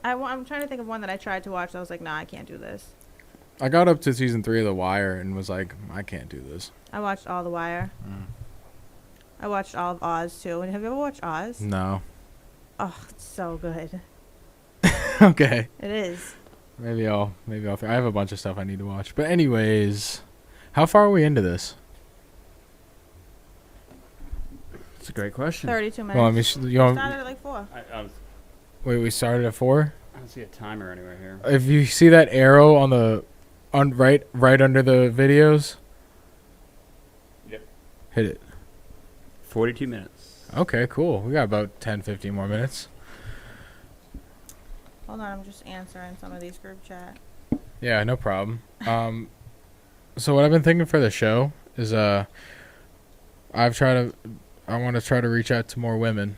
I'm trying to think of one that I tried to watch. I was like, nah, I can't do this. I got up to season 3 of The Wire and was like, I can't do this. I watched all The Wire. I watched all of Oz too. Have you ever watched Oz? No. Oh, it's so good. Okay. It is. Maybe I'll. I have a bunch of stuff I need to watch. But anyways, how far are we into this? That's a great question. 32 minutes. Well, I mean, started at like 4. Wait, we started at 4? I don't see a timer anywhere here. If you see that arrow on right under the videos. Yep. Hit it. 42 minutes. Okay, cool. We got about 10, 15 more minutes. Hold on, I'm just answering some of these group chat. Yeah, no problem. So what I've been thinking for the show is I want to try to reach out to more women.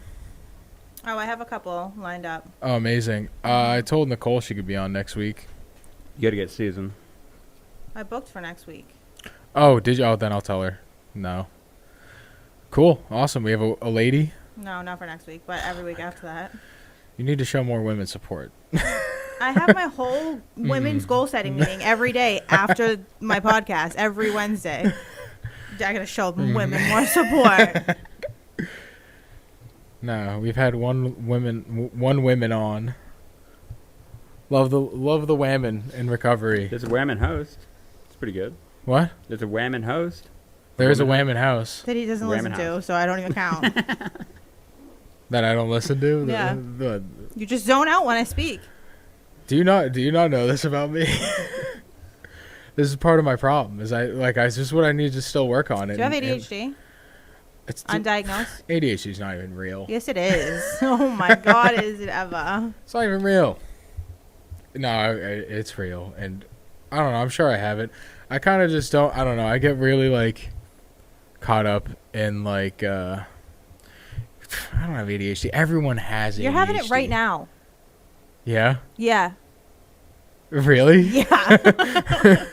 Oh, I have a couple lined up. Oh, amazing. I told Nicole she could be on next week. You got to get Susan. I booked for next week. Oh, did you? Oh, then I'll tell her. No. Cool. Awesome. We have a lady. No, not for next week, but every week after that. You need to show more women support. I have my whole women's goal setting meeting every day after my podcast, every Wednesday. I gotta show women more support. No, we've had one women on. Love the whammon in recovery. There's a whammon host. It's pretty good. What? There's a whammon host. There's a whammon house. That he doesn't listen to, so I don't even count. That I don't listen to? Yeah. You just zone out when I speak. Do you not know this about me? This is part of my problem. Is this is what I need to still work on. Do you have ADHD? It's undiagnosed? ADHD is not even real. Yes, it is. Oh my God, is it ever? It's not even real. No, it's real, and I don't know. I'm sure I have it. I kind of just don't. I don't know. I get really like caught up in like I don't have ADHD. Everyone has ADHD. You're having it right now. Yeah. Yeah. Really? Yeah.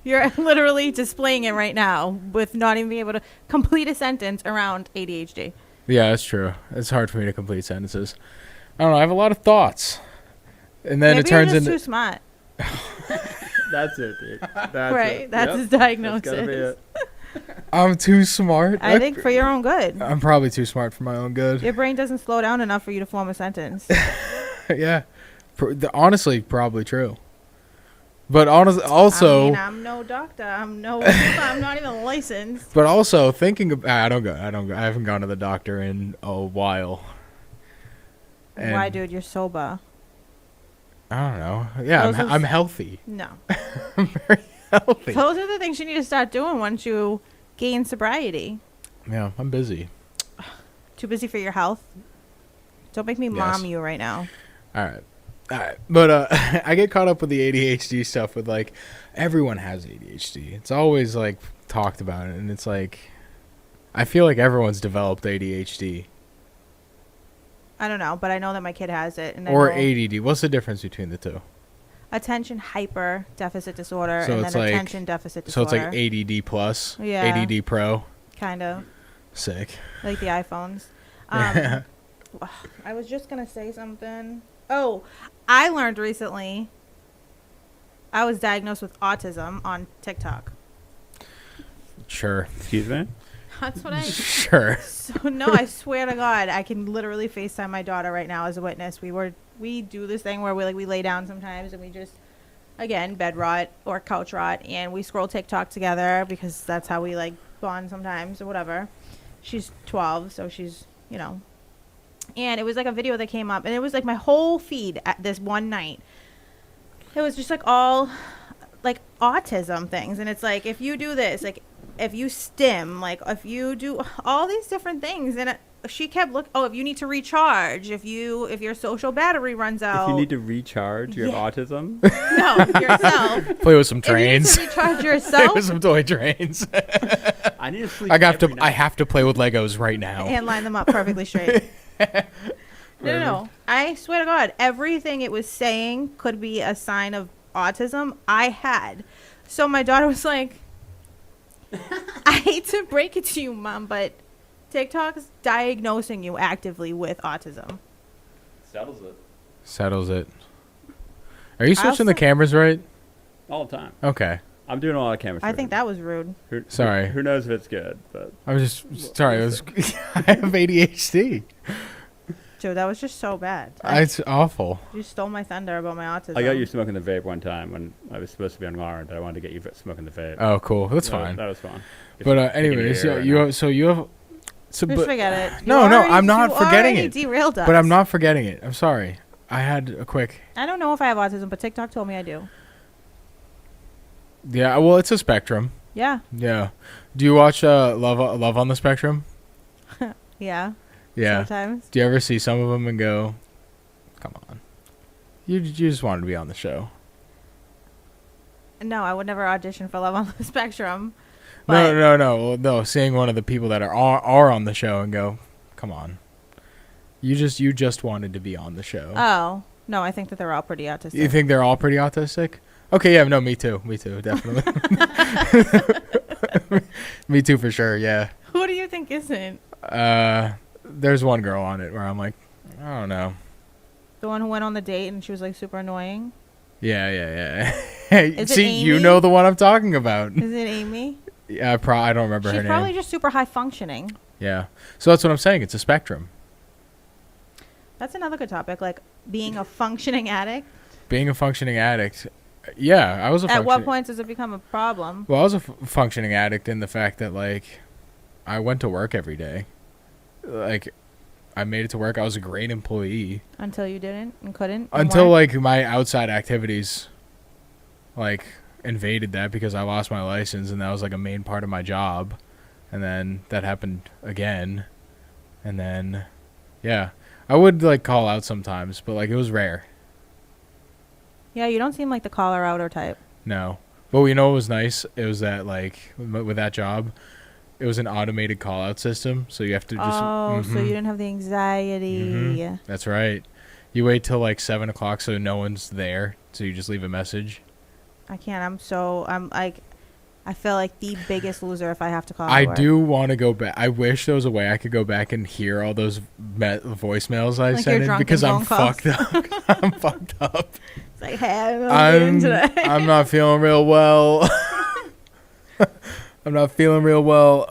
You're literally displaying it right now with not even being able to complete a sentence around ADHD. Yeah, that's true. It's hard for me to complete sentences. I don't know. I have a lot of thoughts, and then Maybe it turns you're just into too smart. That's it, dude. That's right. it. That's his diagnosis. That's gotta be it. I'm too smart. I think for your own good. I'm probably too smart for my own good. Your brain doesn't slow down enough for you to form a sentence. Yeah. Honestly, probably true. But also, I mean, I'm no doctor. I'm not even licensed. But also thinking about, I haven't gone to the doctor in a while. And why, dude? You're sober. I don't know. Yeah, I'm healthy. No. I'm very healthy. Those are the things you need to start doing once you gain sobriety. Yeah, I'm busy. Too busy for your health? Don't make me mom you right now. All right. But I get caught up with the ADHD stuff with like everyone has ADHD. It's always like talked about it, and it's like I feel like everyone's developed ADHD. I don't know, but I know that my kid has it. And or ADD. What's the difference between the two? Attention hyper deficit disorder So and it's then like, attention deficit disorder. So it's like ADD plus, Yeah. ADD Pro. Kind of. Sick. Like the iPhones. I was just going to say something. Oh, I learned recently I was diagnosed with autism on TikTok. Sure. Excuse me? That's what I... Sure. So, no, I swear to God, I can literally FaceTime my daughter right now as a witness. We do this thing where we lay down sometimes and we just, again, bed rot or couch rot, and we scroll TikTok together because that's how we like bond sometimes or whatever. She's 12, so she's, you know. And it was like a video that came up, and it was like my whole feed at this one night. It was just like all like autism things, and it's like if you do this, like if you stim, like if you do all these different things, and she kept if you need to recharge, if your social battery runs out, If you need to recharge, you have autism. no, yourself. Play with some trains. If you need to recharge Play yourself with some toy trains. I need to sleep. I have to play with Legos right now. and line them up perfectly straight. No. I swear to God, everything it was saying could be a sign of autism I had. So my daughter was like, I hate to break it to you, Mom, but TikTok's diagnosing you actively with autism. Settles it Are you switching the cameras right? all the time. Okay. I'm doing a lot of camera. I think that was rude. Sorry. Who knows if it's good? But I was just sorry. I have ADHD. Joe, that was just so bad. It's awful. You stole my thunder about my autism. I got you smoking the vape one time when I was supposed to be on Lauren, but I wanted to get you smoking the vape. Oh, cool. That's fine. That was fun. But anyways, you have. Just forget it. No, I'm not forgetting it. Derailed us. But I'm not forgetting it. I'm sorry. I had a quick. I don't know if I have autism, but TikTok told me I do. Yeah, well, it's a spectrum. Yeah. Yeah. Do you watch Love on the Spectrum? Yeah. Yeah. Sometimes. Do you ever see some of them and go, "Come on, you just wanted to be on the show"? No, I would never audition for Love on the Spectrum. No. Seeing one of the people that are on the show and go, "Come on, you just wanted to be on the show." Oh no, I think that they're all pretty autistic. You think they're all pretty autistic? Okay, yeah, no, me too, definitely. Me too for sure. Yeah. Who do you think isn't? There's one girl on it where I'm like, I don't know. The one who went on the date and she was like super annoying. Yeah. Is See, it Amy? you know the one I'm talking about. Is it Amy? Yeah, I don't remember her name. She's probably just super high functioning. Yeah. So that's what I'm saying. It's a spectrum. That's another good topic, like being a functioning addict. Being a functioning addict. Yeah, I was a At what point does it become a problem? Well, I was a functioning addict in the fact that, like, I went to work every day. Like, I made it to work. I was a great employee. Until you didn't and couldn't? Until, like, my outside activities, like, invaded that because I lost my license and that was, like, a main part of my job. And then that happened again. And then, yeah. I would, like, call out sometimes, but, like, it was rare. Yeah, you don't seem like the caller outer type. No. But you know what was nice? It was that, like, with that job, it was an automated call-out system. So you have to just... Oh, so you didn't have the anxiety. Mm-hmm. That's right. You wait till, like, 7 o'clock so no one's there. So you just leave a message. I can't. I feel like the biggest loser if I have to call. I do want to go back. I wish there was a way I could go back and hear all those voicemails I like sent in because I'm fucked up. I'm fucked up. It's like, hey, I'm today. I'm not feeling real well. I'm not feeling real well.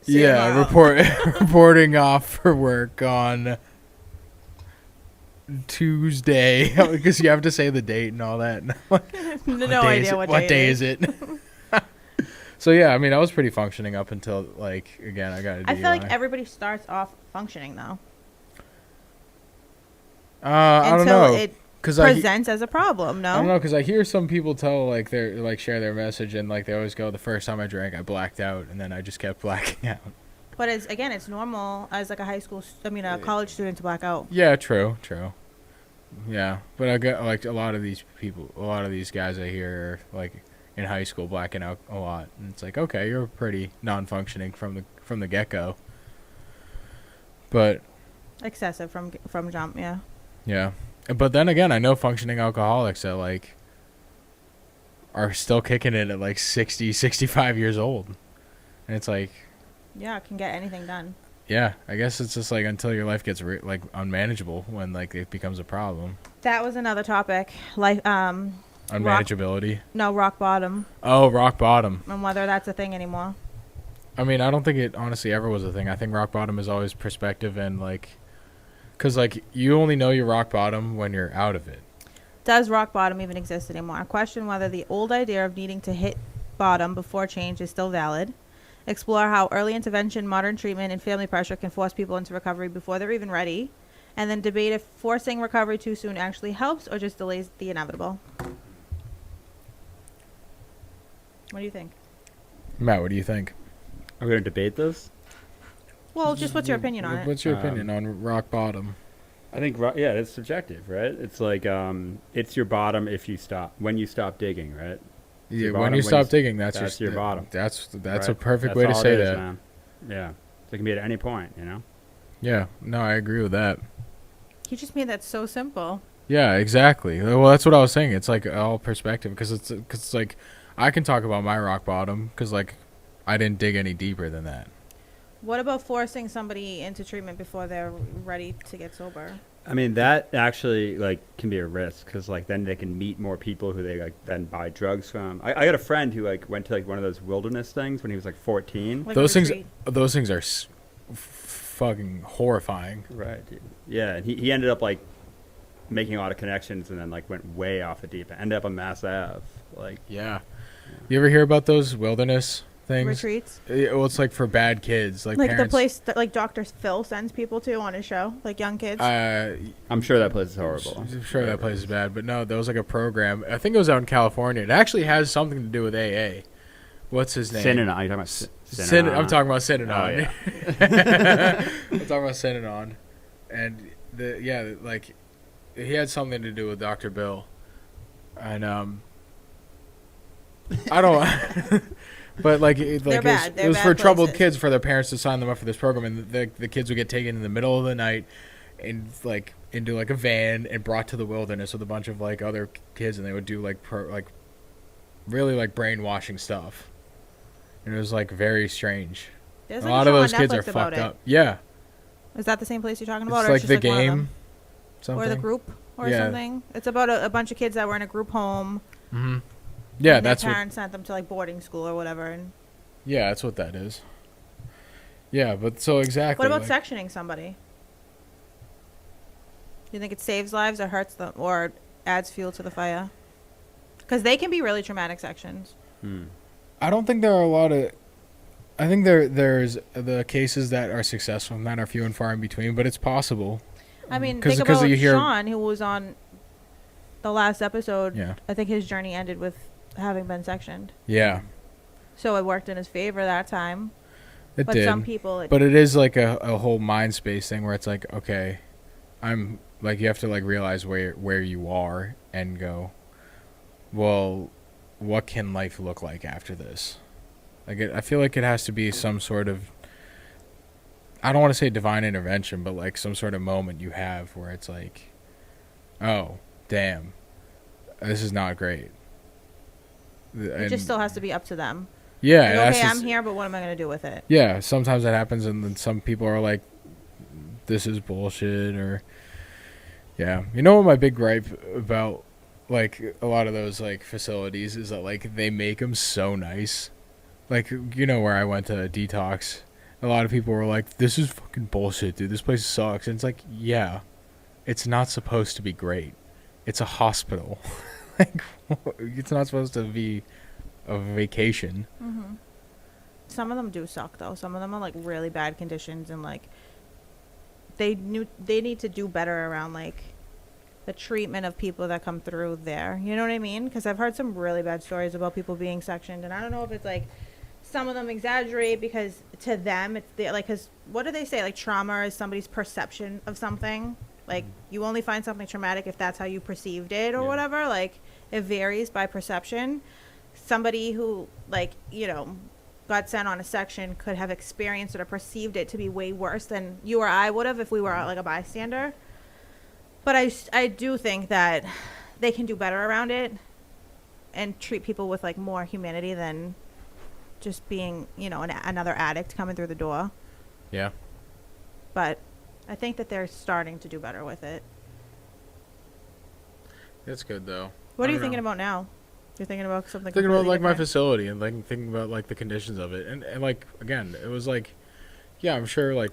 Yeah, reporting off for work on Tuesday because you have to say the date and all that. No idea what day is it. So yeah, I mean, I was pretty functioning up until, like, again, I got a DUI. I feel like everybody starts off functioning though. I don't know. Until it presents as a problem. No, I don't know, because I hear some people tell, like, they're like share their message and, like, they always go, the first time I drank I blacked out and then I just kept blacking out. But it's normal as like a a college student to black out. Yeah, true. Yeah, but I got like a lot of these guys I hear are like in high school blacking out a lot, and it's like, okay, you're pretty non-functioning from the get-go. But Excessive from jump, yeah. yeah, but then again, I know functioning alcoholics that like are still kicking it at like 60, 65 years old, and it's like, yeah, it can get anything done. yeah, I guess it's just like until your life gets like unmanageable when like it becomes a problem. That was another topic, like Unmanageability. rock bottom. Oh, rock bottom. And whether that's a thing anymore. I mean, I don't think it honestly ever was a thing. I think rock bottom is always perspective and like, cause like you only know your rock bottom when you're out of it. Does rock bottom even exist anymore? I question whether the old idea of needing to hit bottom before change is still valid. Explore how early intervention, modern treatment, and family pressure can force people into recovery before they're even ready. And then debate if forcing recovery too soon actually helps or just delays the inevitable. What do you think? Matt, what do you think? Are we going to debate this? Well, just what's your opinion on it? What's your opinion on rock bottom? I think, yeah, it's subjective, right? It's like, it's your bottom when you stop digging, right? Yeah, when you stop digging, that's your bottom. That's right? a perfect That's way to all say it is, that. man. Yeah. So it can be at any point, you know? Yeah, no, I agree with that. You just made that so simple. Yeah, exactly. Well, that's what I was saying. It's like all perspective because it's like I can talk about my rock bottom because like I didn't dig any deeper than that. What about forcing somebody into treatment before they're ready to get sober? I mean, that actually like can be a risk because like then they can meet more people who they like then buy drugs from. I got a friend who like went to like one of those wilderness things when he was like 14. Like those things are fucking horrifying. Right. Dude. Yeah, and he ended up like making a lot of connections and then like went way off the deep end. Ended up on Mass Ave. Like, yeah. You ever hear about those wilderness things? Retreats? Well, it's like for bad kids, like parents. The place that like Dr. Phil sends people to on his show, like young kids. I'm sure that place is horrible. I'm sure that place is bad, but no, there was like a program. I think it was out in California. It actually has something to do with AA. What's his name? Synanon. You're talking about Synanon. I'm talking about Synanon. Oh, yeah. I'm talking about Synanon, and like he had something to do with Dr. Bill, and I don't. But like it was for troubled kids for their parents to sign them up for this program, and the kids would get taken in the middle of the night, and like into like a van and brought to the wilderness with a bunch of like other kids, and they would do like really like brainwashing stuff, and it was like very strange. There's a like lot a of show those on kids Netflix are about fucked it. up. Yeah, Is that the same place you're talking about? it's Or like it's the just like one of game, them? something. Or the group or Yeah. something. It's about a bunch of kids that were in a group home. Mm-hmm. Yeah, and that's their what. parents sent them to like boarding school or whatever. And Yeah, that's what that is. Yeah, but so exactly. what about like, sectioning somebody? Do you think it saves lives or hurts them or adds fuel to the fire? Because they can be really traumatic sections. I don't think there are a lot of. I think there's the cases that are successful and that are few and far in between, but it's possible. I mean, 'Cause- think 'cause about you hear- Sean, who was on the last episode. Yeah. I think his journey ended with having been sectioned. Yeah, So it worked in his favor that time. it But did. some people, But it is like a whole mind space thing where it's like, okay, I'm like you have to like realize where you are and go, well, what can life look like after this? Like I feel like it has to be some sort of, I don't want to say divine intervention, but like some sort of moment you have where it's like, oh, damn, this is not great. it just still has to be up to them. Yeah, Like, it has okay, to I'm here, but what am I going to do with it? Yeah, sometimes that happens, and then some people are like, "This is bullshit," or yeah. You know what my big gripe about like a lot of those like facilities is that like they make them so nice. Like you know where I went to detox, a lot of people were like, "This is fucking bullshit, dude. This place sucks." And it's like, yeah, it's not supposed to be great. It's a hospital. Like it's not supposed to be a vacation. Mm-hmm. Some of them do suck, though. Some of them are, like, really bad conditions, and, like, they need to do better around, like, the treatment of people that come through there. You know what I mean? Because I've heard some really bad stories about people being sectioned, and I don't know if it's, like, some of them exaggerate because to them it's like, because what do they say, like trauma is somebody's perception of something, like you only find something traumatic if that's how you perceived it or whatever, like it varies by perception. Somebody who, like, you know, got sent on a section could have experienced it or perceived it to be way worse than you or I would have if we were like a bystander. But I do think that they can do better around it and treat people with like more humanity than just being, you know, another addict coming through the door. Yeah. But I think that they're starting to do better with it. That's good though. What are you thinking about now? You're thinking about something Thinking about like different? my facility and like thinking about like the conditions of it, and like again, it was like, yeah, I'm sure like.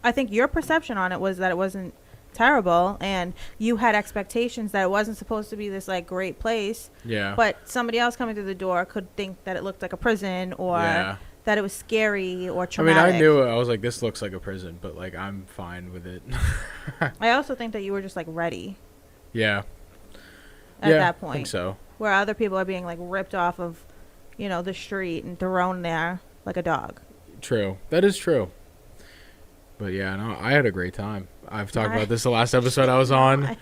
I think your perception on it was that it wasn't terrible, and you had expectations that it wasn't supposed to be this like great place. Yeah. But somebody else coming through the door could think that it looked like a prison, or that it was scary or traumatic. I mean, I knew it. I was like, this looks like a prison, but like I'm fine with it. I also think that you were just like ready. Yeah. At that point. I think so. Where other people are being like ripped off of, you know, the street and thrown there like a dog. True. That is true. But yeah, no, I had a great time. I've talked about this the last episode I was on.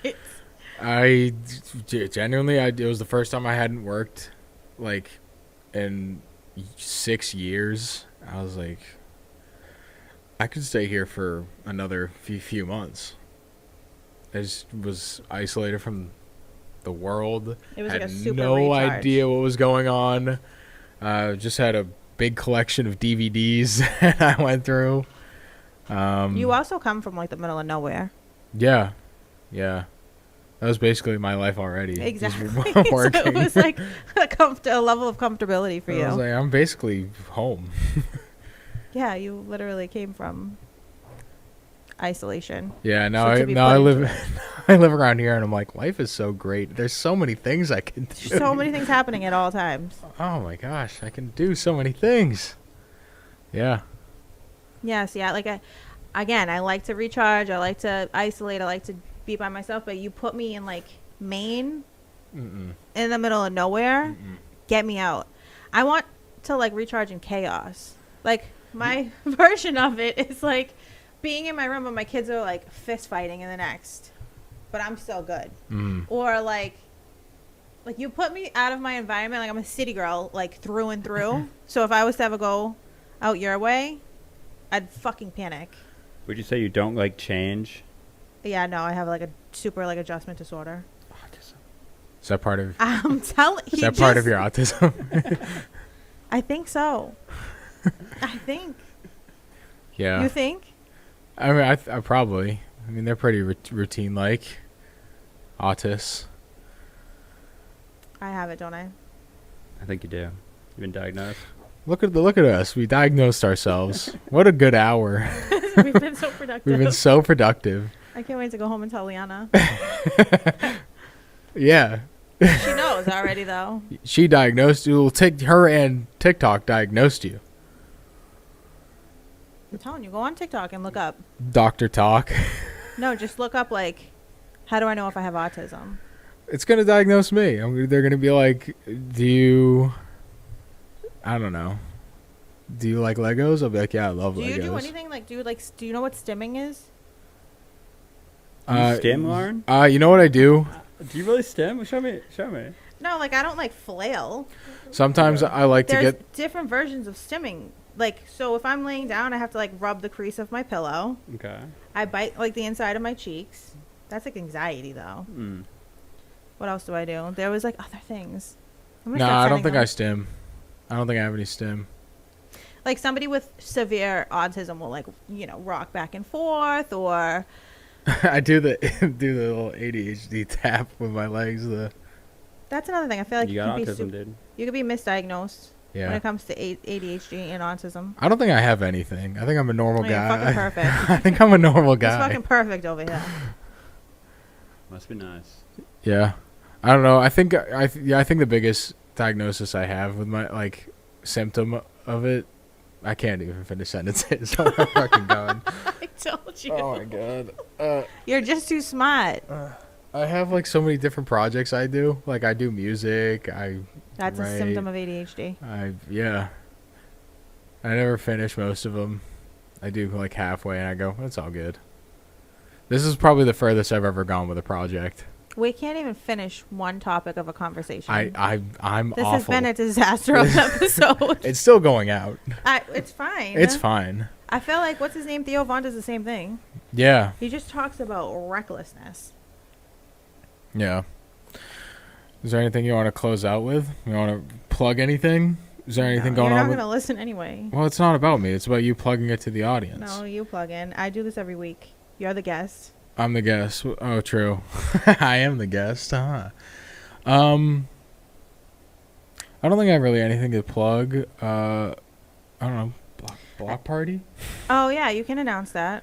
I genuinely, it was the first time I hadn't worked like in 6 years. I was like, I could stay here for another few months. I just was isolated from the world. It was had like a super no recharge. idea what was going on. Just had a big collection of DVDs I went through. You also come from like the middle of nowhere. Yeah. That was basically my life already. Exactly. Just working. So it was like a level of comfortability for you. I was like, I'm basically home. Yeah, you literally came from isolation. Yeah, now So I to be now put I into live I live around here and I'm like, life is so great. There's so many things I can do. So many things happening at all times. Oh my gosh, I can do so many things. Yeah. Yes, yeah. Like I like to recharge. I like to isolate. I like to be by myself. But you put me in like Maine, in the middle of nowhere. Get me out. I want to like recharge in chaos. Like my version of it is like being in my room when my kids are like fist fighting in the next, but I'm still good. Or like you put me out of my environment. Like I'm a city girl, like through and through. So if I was to ever go out your way, I'd fucking panic. Would you say you don't like change? Yeah, no, I have like a super like adjustment disorder. Autism. Is that part of I'm telling you. Is that part of your autism? I think so. I think. Yeah. You think? I mean, I probably. I mean, they're pretty routine like autists. I have it, don't I? I think you do. You've been diagnosed. Look at us. We diagnosed ourselves. What a good hour. We've been so productive. We've been so productive. I can't wait to go home and tell Liana. Yeah. She knows already, though. She diagnosed you. Her and TikTok diagnosed you. I'm telling you, go on TikTok and look up. Dr. Talk. No, just look up, like, how do I know if I have autism? It's going to diagnose me. They're going to be like, do you... I don't know. Do you like Legos? I'll be like, yeah, I love Legos. Do you do anything? Like, do you know what stimming is? You stim, Lauren? You know what I do? Do you really stim? Show me. No, like, I don't, like, flail. Sometimes I like to There's get... different versions of stimming. Like, so if I'm laying down, I have to, like, rub the crease of my pillow. Okay. I bite, like, the inside of my cheeks. That's, like, anxiety, though. What else do I do? There was, like, other things. No, I don't think I stim. I don't think I have any stim. Like, somebody with severe autism will, like, you know, rock back and forth, or... I do the little ADHD tap with my legs. That's another thing. I feel like you got could autism, dude. You could be misdiagnosed when Yeah. it comes to ADHD and autism. I don't think I have anything. I think I'm a normal Oh, you're guy. fucking perfect. I think I'm a normal It's guy. fucking perfect over here. Must be nice. Yeah. I don't know. I think the biggest diagnosis I have with my like symptom of it, I can't even finish sentences. Oh my fucking god. I told you. Oh my god. You're just too smart. I have like so many different projects I do. Like I do music. That's write. a symptom of ADHD. Yeah. I never finish most of them. I do like halfway, and I go, "That's all good." This is probably the furthest I've ever gone with a project. We can't even finish one topic of a conversation. I'm this awful. has been a disaster of an episode. It's still going out. It's fine. It's fine. I feel like, what's his name? Theo Von does the same thing. Yeah. He just talks about recklessness. Yeah. Is there anything you want to close out with? You want to plug anything? Is there anything going on? You're not going to listen anyway. Well, it's not about me. It's about you plugging it to the audience. No, you plug in. I do this every week. You're the guest. I'm the guest. Oh, true. I am the guest. Huh. I don't think I have really anything to plug. I don't know. Block party? Oh, yeah. You can announce that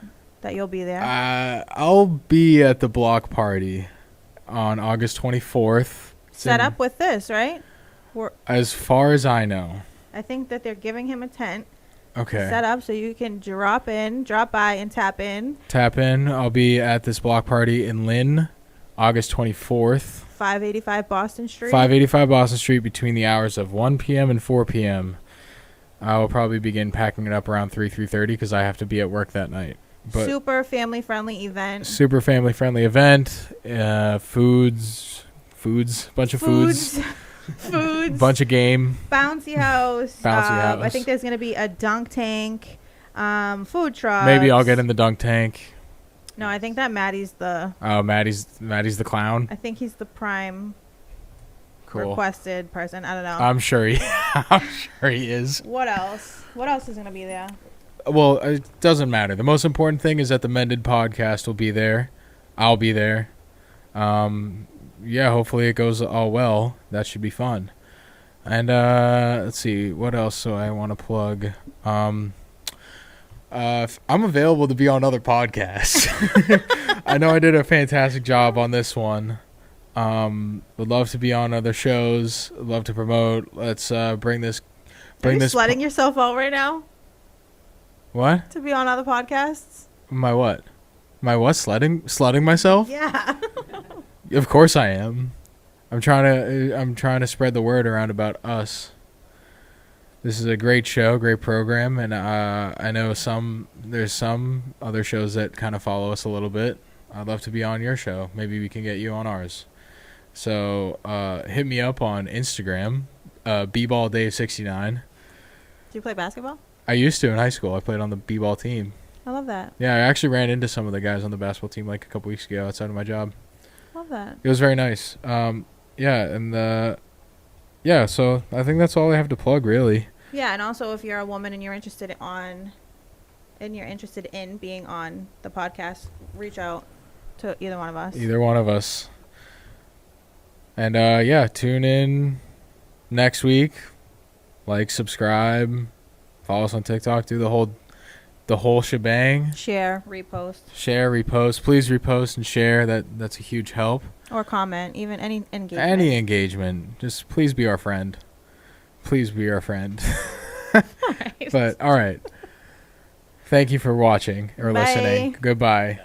you'll be there. I'll be at the block party on August 24th. Set up with this, right? As far as I know. I think that they're giving him a tent. Okay. Set up so you can drop by and tap in. Tap in. I'll be at this block party in Lynn, August 24th. 585 Boston Street. 585 Boston Street between the hours of 1 p.m. and 4 p.m. I will probably begin packing it up around 3:30 because I have to be at work that night. But super family-friendly event. Super family-friendly event. Foods. Bunch of foods. Foods. Bunch of game. Bouncy house. House. I think there's going to be a dunk tank. Food trucks. Maybe I'll get in the dunk tank. No, I think that Maddie's the... Oh, Maddie's the clown? I think he's the prime cool. requested person. I don't know. I'm sure he is. What else? What else is going to be there? Well, it doesn't matter. The most important thing is that the Mended podcast will be there. I'll be there. Yeah, hopefully it goes all well. That should be fun. And let's see, what else do I want to plug? I'm available to be on other podcasts. I know I did a fantastic job on this one. Would love to be on other shows. Love to promote. Let's bring this. Are you sweating yourself out right now? What? To be on other podcasts? My what? My what? Sledding myself? Yeah. Of course I am. I'm trying to spread the word around about us. This is a great show, great program, and I know there's some other shows that kind of follow us a little bit. I'd love to be on your show. Maybe we can get you on ours. So hit me up on Instagram, bballdave69. Do you play basketball? I used to in high school. I played on the b-ball team. I love that. Yeah, I actually ran into some of the guys on the basketball team like a couple weeks ago outside of my job. Love that. It was very nice. Yeah, so I think that's all I have to plug, really. Yeah, and also if you're a woman and you're interested in being on the podcast, reach out to either one of us. Either one of us. And yeah, tune in next week. Like, subscribe, follow us on TikTok, do the whole shebang. Share, repost. Please repost and share. That's a huge help. Or comment, even any engagement. Any engagement. Just please be our friend. Please be our friend. All right. But all right. Thank you for watching or Bye. listening. Goodbye.